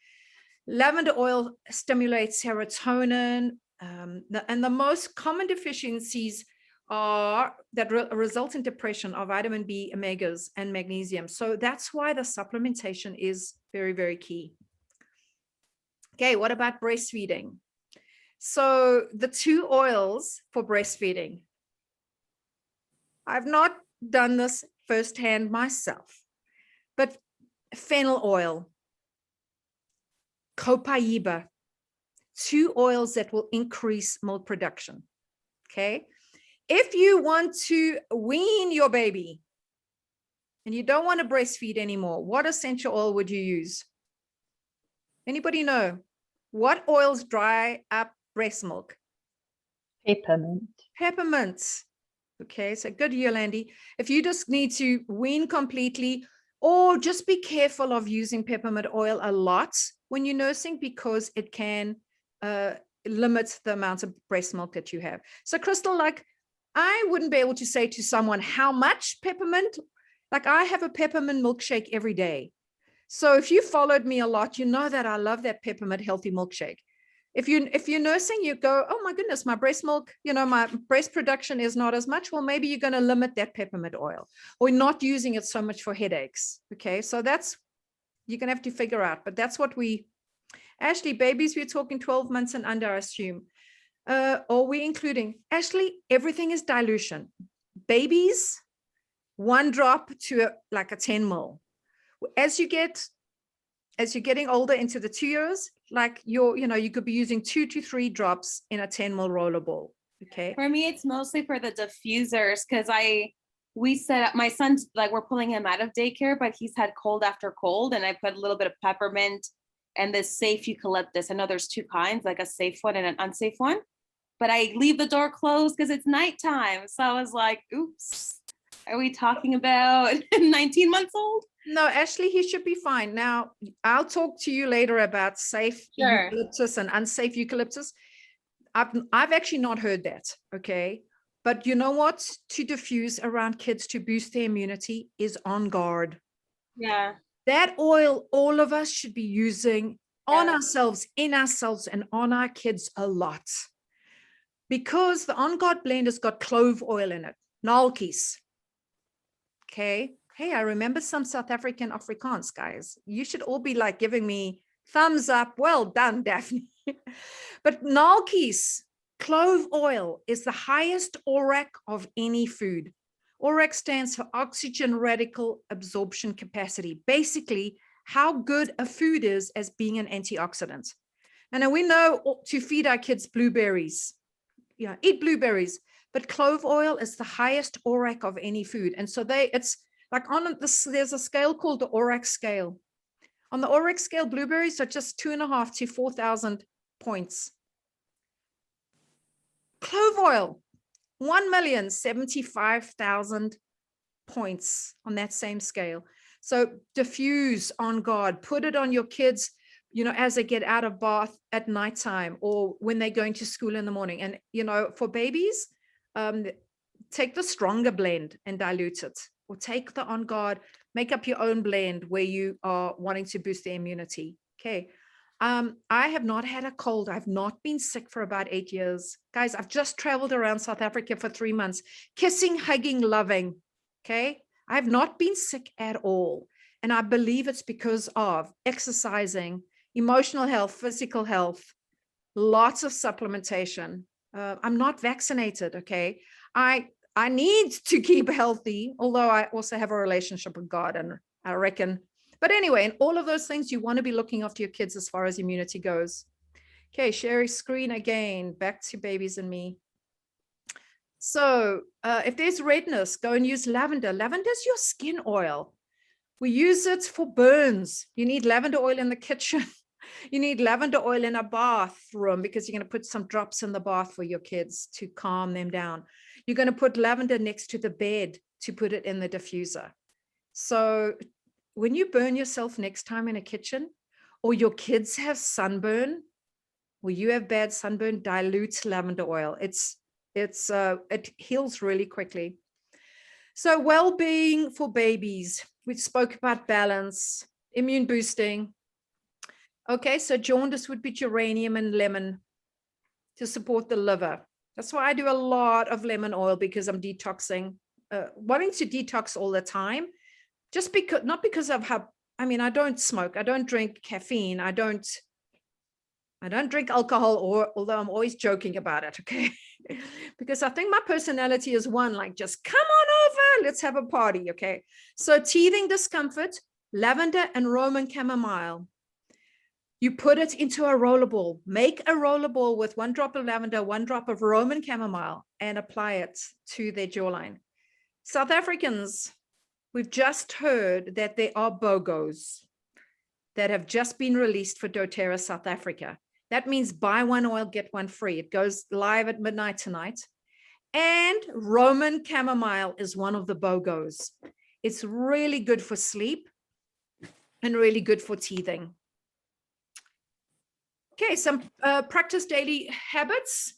Lavender oil stimulates serotonin, and the most common deficiencies that result in depression are vitamin B, omegas, and magnesium. So that's why the supplementation is very, very key. Okay, what about breastfeeding? So the 2 oils for breastfeeding. I've not done this firsthand myself, but fennel oil, copaiba, 2 oils that will increase milk production. Okay. If you want to wean your baby and you don't want to breastfeed anymore, what essential oil would you use? Anybody know? What oils dry up breast milk? Peppermint. Peppermint. Okay, so good, Yolandi. If you just need to wean completely, or just be careful of using peppermint oil a lot when you're nursing, because it can limit the amount of breast milk that you have. So Crystal, like, I wouldn't be able to say to someone how much peppermint. Like, I have a peppermint milkshake every day. So if you followed me a lot, you know that I love that peppermint healthy milkshake. If you're nursing, you go, oh my goodness, my breast milk, my breast production is not as much. Well, maybe you're going to limit that peppermint oil, or not using it so much for headaches. Okay, so that's, you're going to have to figure out, but that's what Ashley, babies, we're talking 12 months and under, I assume. Are we including, Ashley, everything is dilution. Babies, 1 drop to like a 10 ml. As you're getting older into the 2 years, like you could be using 2 to 3 drops in a 10 ml rollerball. Okay. For me, it's mostly for the diffusers, because I we set up my son's like we're pulling him out of daycare, but he's had cold after cold, and I put a little bit of peppermint and this safe eucalyptus. I know there's two kinds, like a safe one and an unsafe one, but I leave the door closed because it's nighttime. So I was like, oops, are we talking about 19 months old? No, Ashley, he should be fine. Now, I'll talk to you later about safe Sure. eucalyptus and unsafe eucalyptus. I've actually not heard that, okay? But you know what? To diffuse around kids to boost their immunity is On Guard. Yeah. That oil, all of us should be using on Yeah. ourselves, in ourselves, and on our kids a lot. Because the On Guard blend has got clove oil in it, naaltjies. Okay. Hey, I remember some South African Afrikaans, guys. You should all be like giving me thumbs up. Well done, Daphne. But naaltjies, clove oil, is the highest ORAC of any food. ORAC stands for oxygen radical absorption capacity. Basically, how good a food is as being an antioxidant. And we know to feed our kids blueberries. Yeah, eat blueberries. But clove oil is the highest ORAC of any food. And so it's like on this, there's a scale called the ORAC scale. On the ORAC scale, blueberries are just 2,500 to 4,000 points. Clove oil, 1,075,000 points on that same scale. So diffuse, On Guard, put it on your kids, as they get out of bath at nighttime or when they're going to school in the morning. And, for babies, take the stronger blend and dilute it, or take the On Guard, make up your own blend where you are wanting to boost their immunity. Okay. I have not had a cold. I've not been sick for about 8 years. Guys, I've just traveled around South Africa for 3 months, kissing, hugging, loving. Okay. I have not been sick at all. And I believe it's because of exercising, emotional health, physical health, lots of supplementation. I'm not vaccinated. Okay. I need to keep healthy, although I also have a relationship with God, and I reckon. But anyway, in all of those things, you want to be looking after your kids as far as immunity goes. Okay, sharing screen again, back to babies and me. So if there's redness, go and use lavender. Lavender is your skin oil. We use it for burns. You need lavender oil in the kitchen. You need lavender oil in a bathroom because you're going to put some drops in the bath for your kids to calm them down. You're going to put lavender next to the bed to put it in the diffuser. So when you burn yourself next time in a kitchen, or your kids have sunburn, or you have bad sunburn, dilute lavender oil. It heals really quickly. So well-being for babies. We spoke about balance, immune boosting. Okay, so jaundice would be geranium and lemon to support the liver. That's why I do a lot of lemon oil, because I'm detoxing, wanting to detox all the time. Just because, not because of how, I don't smoke, I don't drink caffeine, I don't drink alcohol, although I'm always joking about it, okay? Because I think my personality is one, like, just come on over, let's have a party, okay? So teething discomfort, lavender and Roman chamomile. You put it into a rollerball. Make a rollerball with 1 drop of lavender, 1 drop of Roman chamomile, and apply it to their jawline. South Africans, we've just heard that there are BOGOs that have just been released for doTERRA South Africa. That means buy one oil, get one free. It goes live at midnight tonight. And Roman chamomile is one of the BOGOs. It's really good for sleep and really good for teething. Okay, some practice daily habits.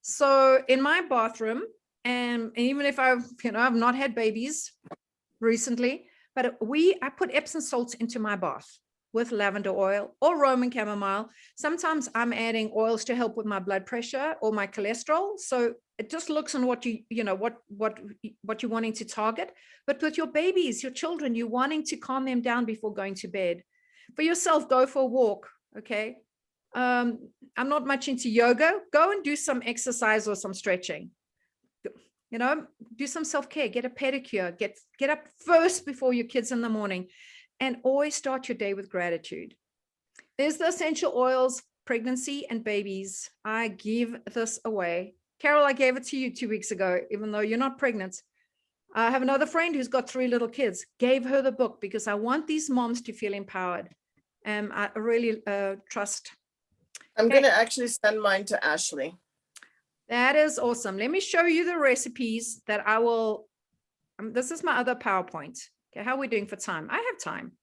So in my bathroom, and even if I've not had babies recently, but I put Epsom salts into my bath with lavender oil or Roman chamomile. Sometimes I'm adding oils to help with my blood pressure or my cholesterol. So it just looks on what what you're wanting to target. But with your babies, your children, you're wanting to calm them down before going to bed. For yourself, go for a walk. Okay. I'm not much into yoga. Go and do some exercise or some stretching. Do some self-care, get a pedicure, get up first before your kids in the morning, and always start your day with gratitude. There's the essential oils, pregnancy and babies. I give this away. Carol, I gave it to you 2 weeks ago, even though you're not pregnant. I have another friend who's got 3 little kids, gave her the book because I want these moms to feel empowered. I really trust. I'm Okay. going to actually send mine to Ashley. That is awesome. Let me show you the recipes that I will. This is my other PowerPoint. Okay, how are we doing for time? I have time.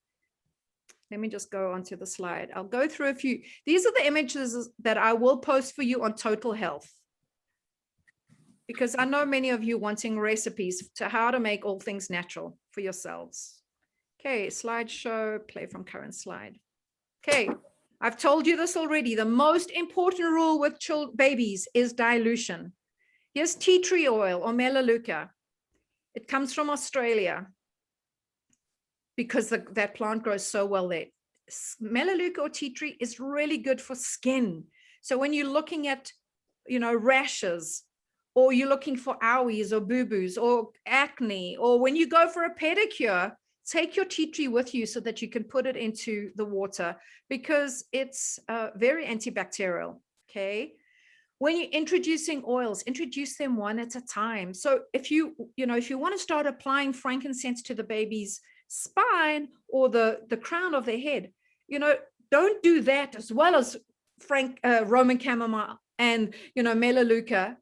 Let me just go onto the slide. I'll go through a few. These are the images that I will post for you on Total Health, because I know many of you wanting recipes to how to make all things natural for yourselves. Okay, slideshow, play from current slide. Okay, I've told you this already. The most important rule with babies is dilution. Here's tea tree oil or melaleuca. It comes from Australia because that plant grows so well there. Melaleuca or tea tree is really good for skin. So when you're looking at, rashes, or you're looking for owies or boo-boos or acne, or when you go for a pedicure, take your tea tree with you so that you can put it into the water, because it's very antibacterial. Okay. When you're introducing oils, introduce them one at a time. So if you want to start applying frankincense to the baby's spine or the crown of their head, don't do that as well as Roman chamomile and, melaleuca.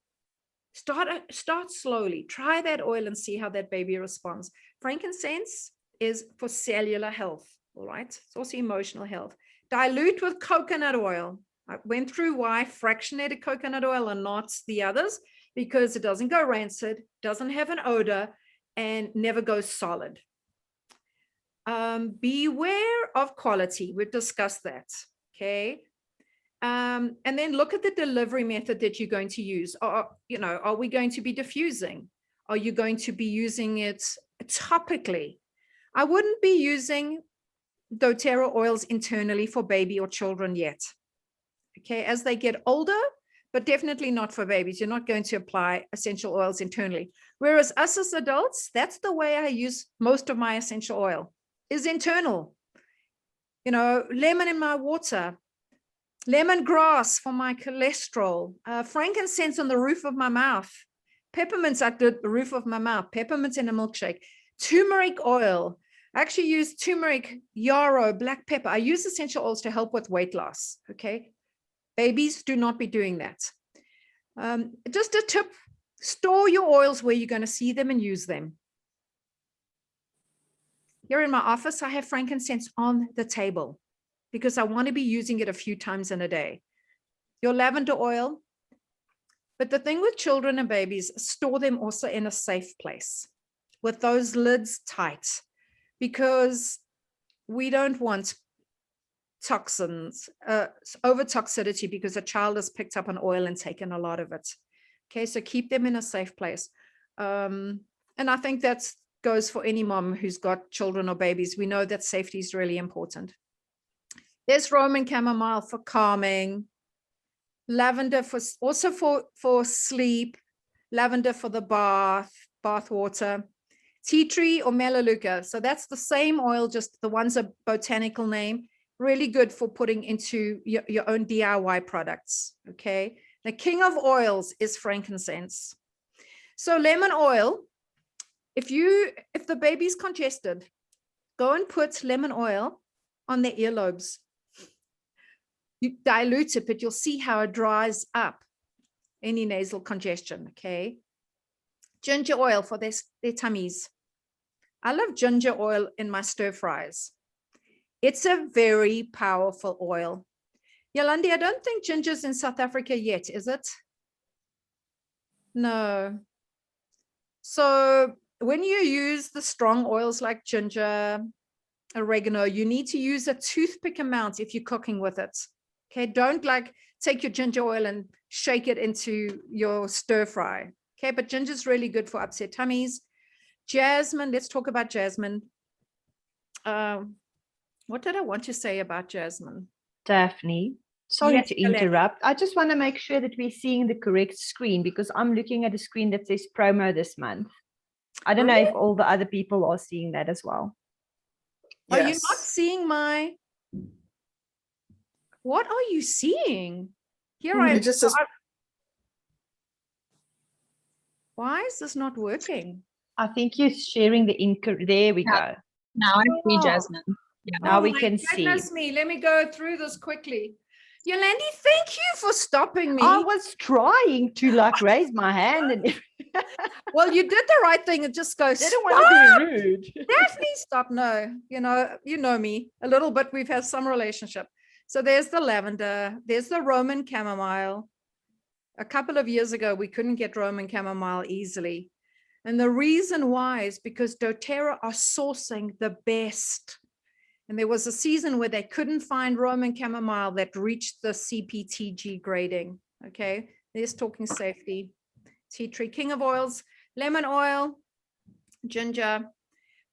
Start slowly. Try that oil and see how that baby responds. Frankincense is for cellular health. All right. It's also emotional health. Dilute with coconut oil. I went through why fractionated coconut oil and not the others, because it doesn't go rancid, doesn't have an odor, and never goes solid. Beware of quality. We've discussed that. Okay. And then look at the delivery method that you're going to use. Are we going to be diffusing? Are you going to be using it topically? I wouldn't be using doTERRA oils internally for baby or children yet. Okay, as they get older, but definitely not for babies. You're not going to apply essential oils internally. Whereas us as adults, that's the way I use most of my essential oil, is internal. Lemon in my water, lemongrass for my cholesterol, frankincense on the roof of my mouth, peppermints at the roof of my mouth, peppermints in a milkshake, turmeric oil. I actually use turmeric, yarrow, black pepper. I use essential oils to help with weight loss. Okay. Babies, do not be doing that. Just a tip, store your oils where you're going to see them and use them. Here in my office, I have frankincense on the table because I want to be using it a few times in a day. Your lavender oil. But the thing with children and babies, store them also in a safe place with those lids tight, because we don't want toxins, over toxicity, because a child has picked up an oil and taken a lot of it. Okay, so keep them in a safe place. And I think that goes for any mom who's got children or babies. We know that safety is really important. There's Roman chamomile for calming, lavender for sleep, lavender for the bath water, tea tree or melaleuca. So that's the same oil, just the one's a botanical name. Really good for putting into your own DIY products. Okay. The king of oils is frankincense. So lemon oil, if the baby's congested, go and put lemon oil on their earlobes. You dilute it, but you'll see how it dries up any nasal congestion. Okay. Ginger oil for their tummies. I love ginger oil in my stir fries. It's a very powerful oil. Yolandi, I don't think ginger's in South Africa yet, is it? No. So when you use the strong oils like ginger, oregano, you need to use a toothpick amount if you're cooking with it. Okay, don't take your ginger oil and shake it into your stir fry. Okay, but ginger's really good for upset tummies. Jasmine, let's talk about jasmine. What did I want to say about jasmine? Daphne, sorry Yes, to Eleni. interrupt. I just want to make sure that we're seeing the correct screen, because I'm looking at a screen that says promo this month. I don't know if all the other people are seeing that as well. Are you not seeing my? What are you seeing? Here I am. Why is this not working? I think you're sharing the there we Yeah. go. Now I see Oh. Jasmine. Yeah. Now Oh we my can see. goodness me. Let me go through this quickly. Yolandi, thank you for stopping me. I was trying to like raise my hand and Well, you did the right thing and just go, didn't stop, want to be rude. Daphne, stop. No, you know me a little bit. We've had some relationship. So there's the lavender. There's the Roman chamomile. A couple of years ago, we couldn't get Roman chamomile easily. And the reason why is because doTERRA are sourcing the best. And there was a season where they couldn't find Roman chamomile that reached the CPTG grading. Okay, there's talking safety. Tea tree, king of oils, lemon oil, ginger,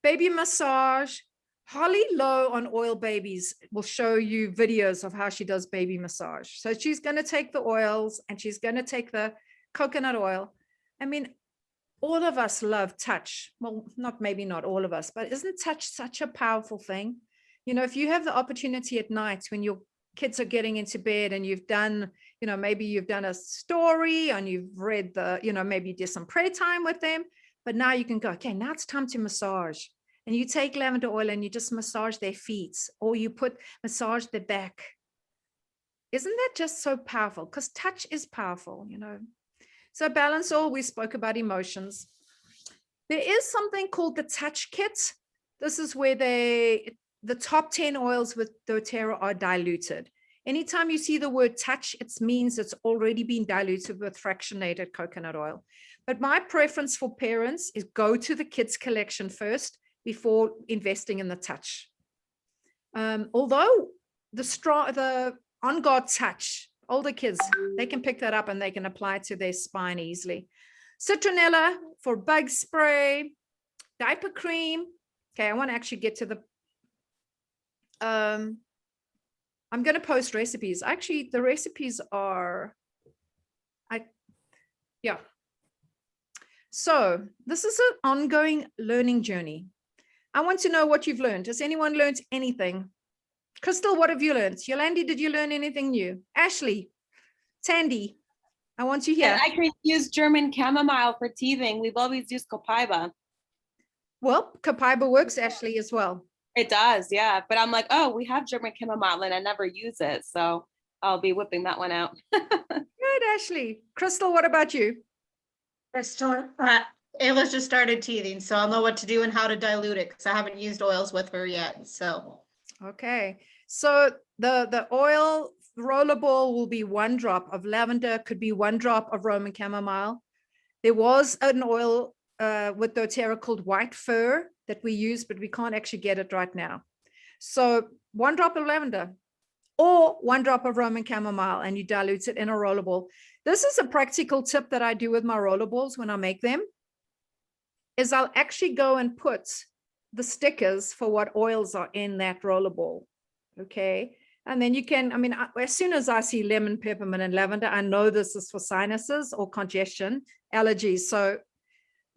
baby massage. Holly Lowe on Oil Babies will show you videos of how she does baby massage. So she's going to take the oils and she's going to take the coconut oil. I mean, all of us love touch. Well, maybe not all of us, but isn't touch such a powerful thing? You know, if you have the opportunity at night when your kids are getting into bed and you've done, maybe you've done a story and you've read maybe you did some prayer time with them, but now you can go, okay, now it's time to massage. And you take lavender oil and you just massage their feet, or you massage their back. Isn't that just so powerful? Because touch is powerful, So balance all, we spoke about emotions. There is something called the touch kit. This is where the top 10 oils with doTERRA are diluted. Anytime you see the word touch, it means it's already been diluted with fractionated coconut oil. But my preference for parents is go to the kids collection first before investing in the touch. Although the On Guard touch, older kids, they can pick that up and they can apply it to their spine easily. Citronella for bug spray, diaper cream. Okay, I want to actually get to the I'm going to post recipes. Actually, the recipes are, yeah. So this is an ongoing learning journey. I want to know what you've learned. Has anyone learned anything? Crystal, what have you learned? Yolandi, did you learn anything new? Ashley, Tandy, I want to hear. And I can use German chamomile for teething. We've always used copaiba. Well, copaiba works, Ashley, as well. It does, yeah. But I'm like, oh, we have German chamomile and I never use it. So I'll be whipping that one out. Good, Ashley. Crystal, what about you? Crystal, Ayla's just started teething, so I'll know what to do and how to dilute it because I haven't used oils with her yet. So okay, so the oil rollerball will be 1 drop of lavender, could be 1 drop of Roman chamomile. There was an oil with doTERRA called white fir that we use, but we can't actually get it right now. So 1 drop of lavender or 1 drop of Roman chamomile, and you dilute it in a rollerball. This is a practical tip that I do with my rollerballs when I make them, is I'll actually go and put the stickers for what oils are in that rollerball. Okay. And then you can, as soon as I see lemon, peppermint, and lavender, I know this is for sinuses or congestion, allergies. So,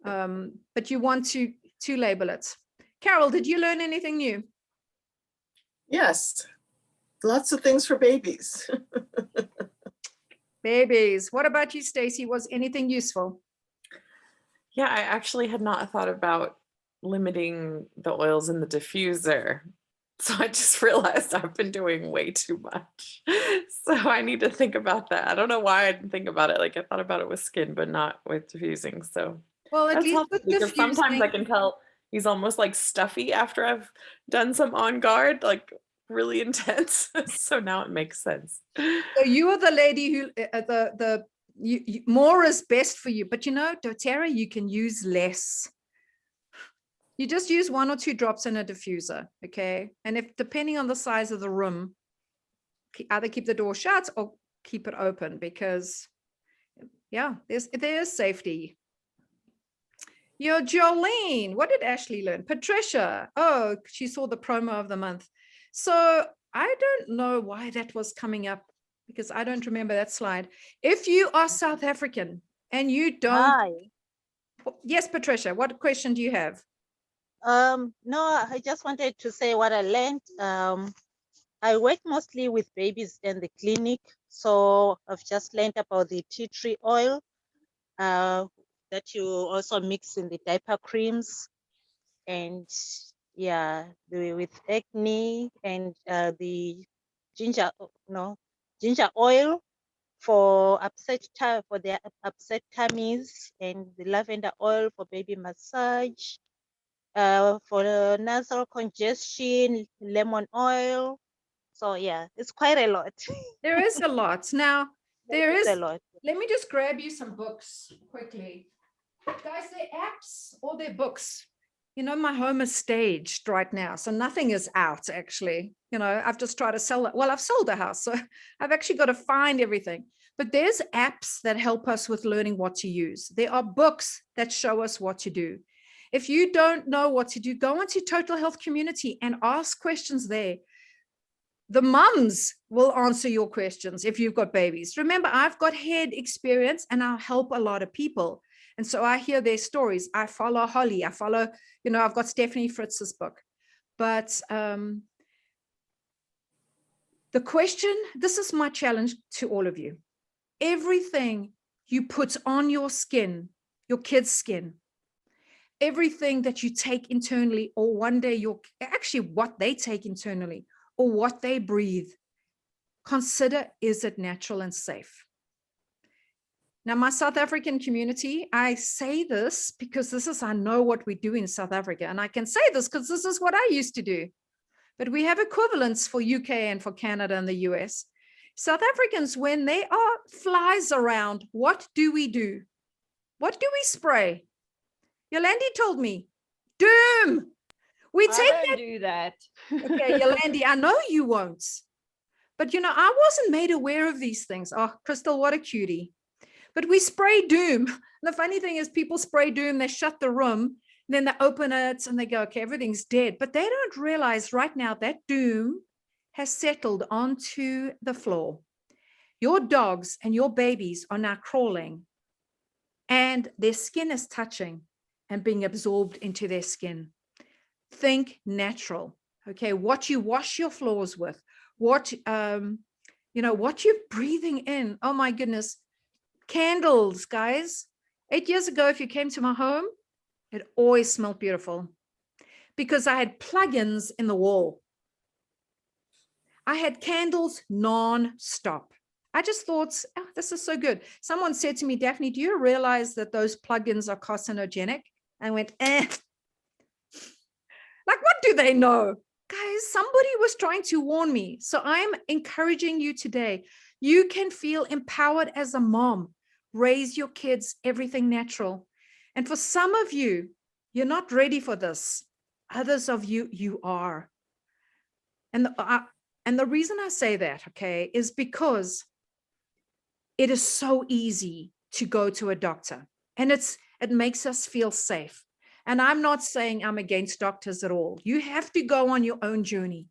but you want to label it. Carol, did you learn anything new? Yes, lots of things for babies. Babies. What about you, Stacy? Was anything useful? Yeah, I actually had not thought about limiting the oils in the diffuser. So I just realized I've been doing way too much. So I need to think about that. I don't know why I didn't think about it. Like I thought about it with skin, but not with diffusing. So well, at least with because sometimes I can tell he's almost like stuffy after I've done some On Guard, like really intense. So now it makes sense. So you are the lady who more is best for you, but doTERRA, you can use less. You just use 1 or 2 drops in a diffuser, okay? And if depending on the size of the room, either keep the door shut or keep it open because, yeah, there's safety. Yo, Jolene, what did Ashley learn? Patricia, oh, she saw the promo of the month. So I don't know why that was coming up because I don't remember that slide. If you are South African and you don't, Hi. Yes, Patricia, what question do you have? No, I just wanted to say what I learned. I work mostly with babies in the clinic, so I've just learned about the tea tree oil. that you also mix in the diaper creams, and yeah, with acne, and the ginger, ginger oil for for their upset tummies, and the lavender oil for baby massage, for the nasal congestion, lemon oil. So yeah, it's quite a lot. There is a lot. Now, there It's a is, lot. let me just grab you some books quickly. Guys, they're apps or they're books. You know, my home is staged right now, so nothing is out actually. You know, I've just tried to sell it. Well, I've sold the house, so I've actually got to find everything. But there's apps that help us with learning what to use. There are books that show us what to do. If you don't know what to do, go into Total Health Community and ask questions there. The mums will answer your questions if you've got babies. Remember, I've got head experience and I'll help a lot of people. And so I hear their stories. I follow Holly. I follow, you know, I've got Stephanie Fritz's book. But the question, this is my challenge to all of you. Everything you put on your skin, your kid's skin, everything that you take internally, or one day actually what they take internally, or what they breathe, consider, is it natural and safe? Now, my South African community, I say this because I know what we do in South Africa. And I can say this because this is what I used to do. But we have equivalents for UK and for Canada and the US. South Africans, when there are flies around, what do we do? What do we spray? Yolandi told me, doom. We take I don't do that. Okay, Yolandi, I know you won't. But, you know, I wasn't made aware of these things. Oh, Crystal, what a cutie. But we spray doom. And the funny thing is people spray doom, they shut the room, then they open it and they go, okay, everything's dead. But they don't realize right now that doom has settled onto the floor. Your dogs and your babies are now crawling and their skin is touching and being absorbed into their skin. Think natural. Okay, what you wash your floors with, what what you're breathing in. Oh my goodness. Candles, guys. 8 years ago, if you came to my home, it always smelled beautiful because I had plugins in the wall. I had candles non-stop. I just thought, oh, this is so good. Someone said to me, Daphne, do you realize that those plugins are carcinogenic? I went, Like, what do they know? Guys, somebody was trying to warn me. So I'm encouraging you today. You can feel empowered as a mom. Raise your kids, everything natural. And for some of you, you're not ready for this. Others of you, you are. And the reason I say that, okay, is because it is so easy to go to a doctor and it makes us feel safe. And I'm not saying I'm against doctors at all. You have to go on your own journey.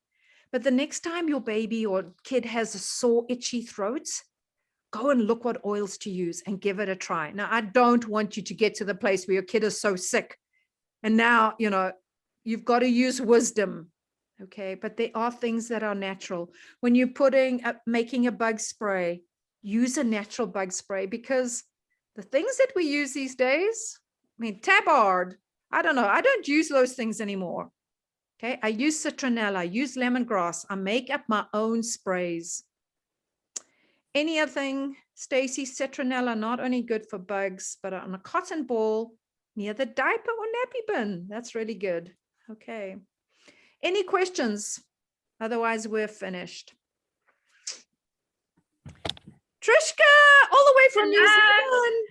But the next time your baby or kid has a sore, itchy throat, go and look what oils to use and give it a try. Now, I don't want you to get to the place where your kid is so sick. And now, you know, you've got to use wisdom. Okay. But there are things that are natural. When you're making a bug spray, use a natural bug spray, because the things that we use these days, I mean, Tabard, I don't know. I don't use those things anymore. Okay. I use citronella, I use lemongrass. I make up my own sprays. Any other thing, Stacy, citronella, not only good for bugs, but on a cotton ball near the diaper or nappy bin. That's really good. Okay. Any questions? Otherwise, we're finished. Trishka, all the way from New Zealand.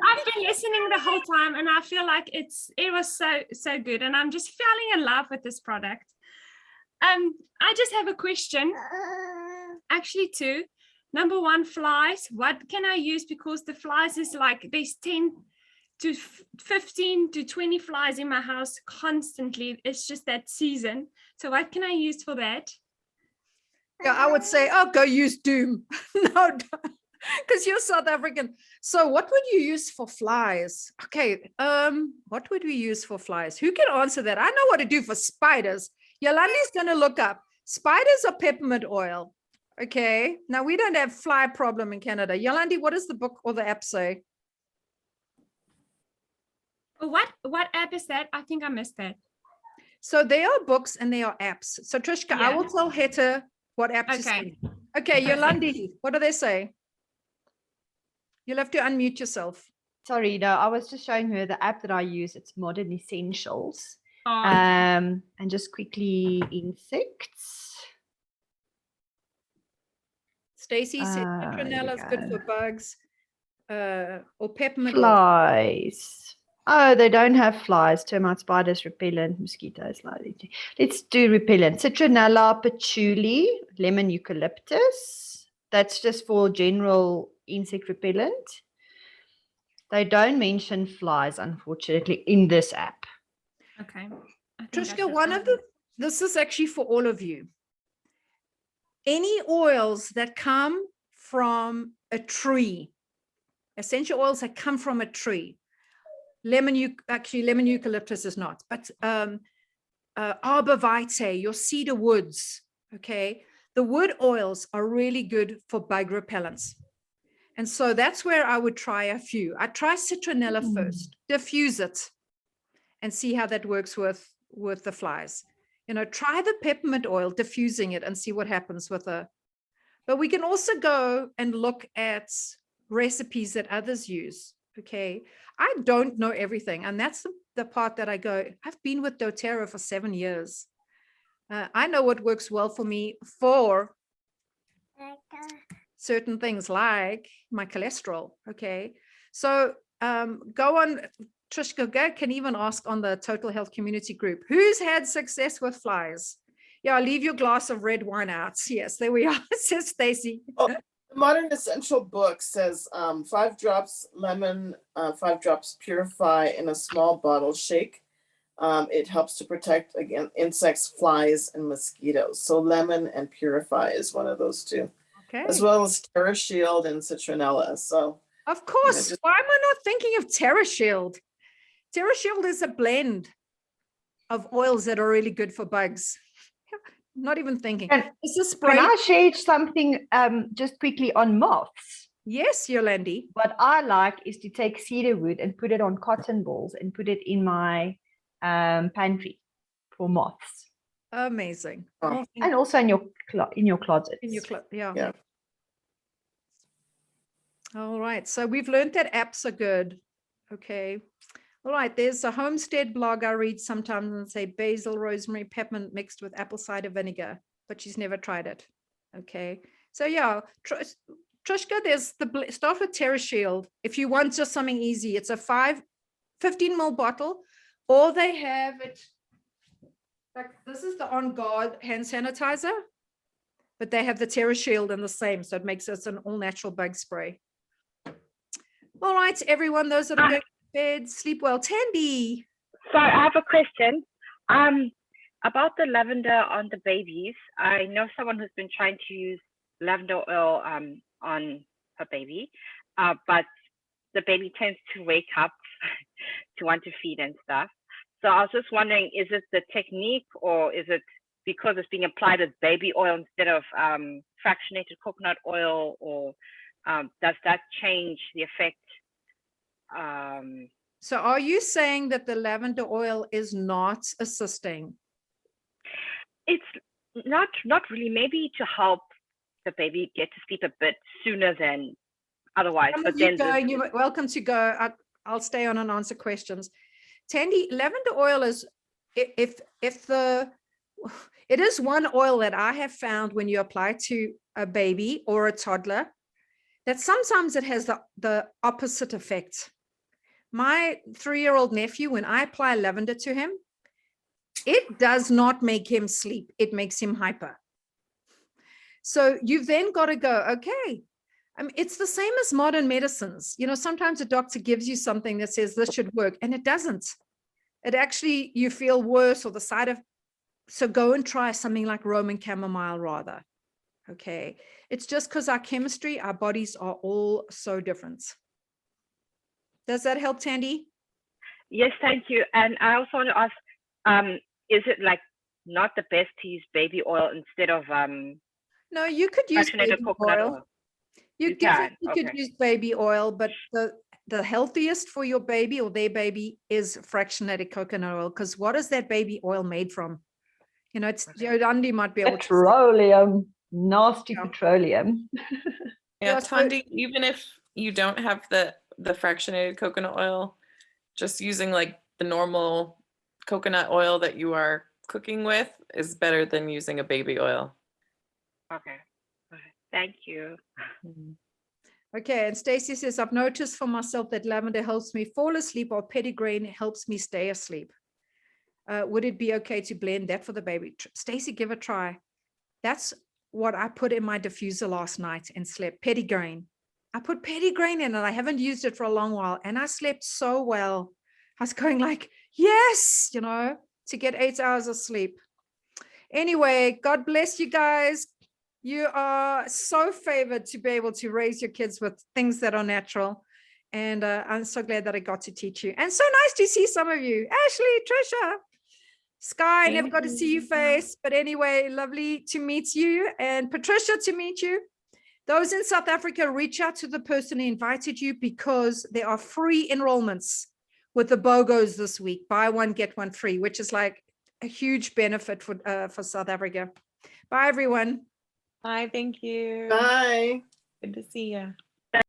I've been listening the whole time and I feel like it was so good, and I'm just falling in love with this product. I just have a question, actually two. Number one, flies. What can I use? Because the flies is like, there's 10 to 15 to 20 flies in my house constantly. It's just that season. So what can I use for that? Yeah, I would say, oh, go use Doom. No, because you're South African. So what would you use for flies? Okay, what would we use for flies? Who can answer that? I know what to do for spiders. Yolandi's going to look up. Spiders are peppermint oil. Okay, now we don't have fly problem in Canada. Yolandi, what does the book or the app say? What app is that? I think I missed that. So there are books and there are apps. So Trishka, I Yeah. will tell Heta what app to Okay. send. Okay, Yolandi, what do they say? You'll have to unmute yourself. Sorry, no, I was just showing her the app that I use. It's Modern Essentials. Oh, And just quickly, insects. Stacy said Here citronella we is good go. for bugs. Or peppermint oil. Flies. Oh, they don't have flies. Termites, spiders, repellent, mosquitoes. Let's do repellent. Citronella, patchouli, lemon eucalyptus. That's just for general insect repellent. They don't mention flies, unfortunately, in this app. okay. I think I Trishka, should one add of the, it. this is actually for all of you. Any oils that come from a tree, essential oils that come from a tree, lemon eucalyptus is not, but arbor vitae, your cedar woods, okay? The wood oils are really good for bug repellents. And so that's where I would try a few. I'd try citronella first, diffuse it, and see how that works with the flies. You know, try the peppermint oil, diffusing it, and see what happens with a. But we can also go and look at recipes that others use. Okay, I don't know everything, and that's the part that I go. I've been with doTERRA for 7 years. I know what works well for me for certain things like my cholesterol. Okay, so go on. Trishka can even ask on the Total Health Community group, who's had success with flies? Yeah, leave your glass of red wine out. Yes, there we are, says Stacy. Oh, the Modern Essential book says 5 drops lemon, 5 drops purify in a small bottle shake. It helps to protect against insects, flies, and mosquitoes. So lemon and purify is one of those two. Okay. As well as TerraShield and citronella. So of course, why am I not thinking of TerraShield? TerraShield is a blend of oils that are really good for bugs. Not even thinking. It's a spray. Can I share something just quickly on moths? Yes, Yolandi. What I like is to take cedar wood and put it on cotton balls and put it in my pantry for moths. Amazing. Oh. And also in your closet. In your closet, yeah. Yeah. All right. So we've learned that apps are good. Okay. All right. There's a homestead blog I read sometimes and say basil, rosemary, peppermint mixed with apple cider vinegar, but she's never tried it. Okay. So yeah, Trishka, there's the start with TerraShield. If you want just something easy, it's a 15 ml bottle, or they have it. Like this is the On Guard hand sanitizer, but they have the TerraShield in the same, so it makes it an all natural bug spray. All right, everyone, those that are going to bed, sleep well. Tandy. So I have a question about the lavender on the babies. I know someone who's been trying to use lavender oil on her baby, but the baby tends to wake up to want to feed and stuff. So I was just wondering, is it the technique, or is it because it's being applied as baby oil instead of fractionated coconut oil, or does that change the effect? So are you saying that the lavender oil is not assisting? It's not really, maybe to help the baby get to sleep a bit sooner than otherwise. But then you're welcome to go. I'll stay on and answer questions. Tandy, lavender oil is, it is one oil that I have found when you apply to a baby or a toddler, that sometimes it has the opposite effect. My 3-year-old nephew, when I apply lavender to him, it does not make him sleep. It makes him hyper. So you've then got to go, okay, I mean, it's the same as modern medicines. You know, sometimes a doctor gives you something that says this should work, and it doesn't. It actually, you feel worse, or the side of, so go and try something like Roman chamomile rather. Okay. It's just because our chemistry, our bodies are all so different. Does that help, Tandy? Yes, thank you. And I also want to ask, is it like not the best to use baby oil instead of no, you could use baby coconut oil. You definitely could use baby oil, but the healthiest for your baby or their baby is fractionated coconut oil. Because what is that baby oil made from? You know, it's Andy might be able to. Petroleum, nasty Yeah. petroleum. Yeah, Yeah, so- Tandy, even if you don't have the fractionated coconut oil, just using like the normal coconut oil that you are cooking with is better than using a baby oil. Okay. Thank you. Okay, and Stacy says, I've noticed for myself that lavender helps me fall asleep, while petitgrain helps me stay asleep. Would it be okay to blend that for the baby? Stacy, give it a try. That's what I put in my diffuser last night and slept. Petitgrain. I put petitgrain in and I haven't used it for a long while, and I slept so well. I was going like, yes, you know, to get 8 hours of sleep. Anyway, God bless you guys. You are so favored to be able to raise your kids with things that are natural. And I'm so glad that I got to teach you. And so nice to see some of you. Ashley, Trisha, Sky, I never got to see your face. But anyway, lovely to meet you. And Patricia, to meet you. Those in South Africa, reach out to the person who invited you, because there are free enrollments with the BOGOs this week. Buy one, get one free, which is like a huge benefit for South Africa. Bye, everyone. Bye, thank you. Bye. Good to see you.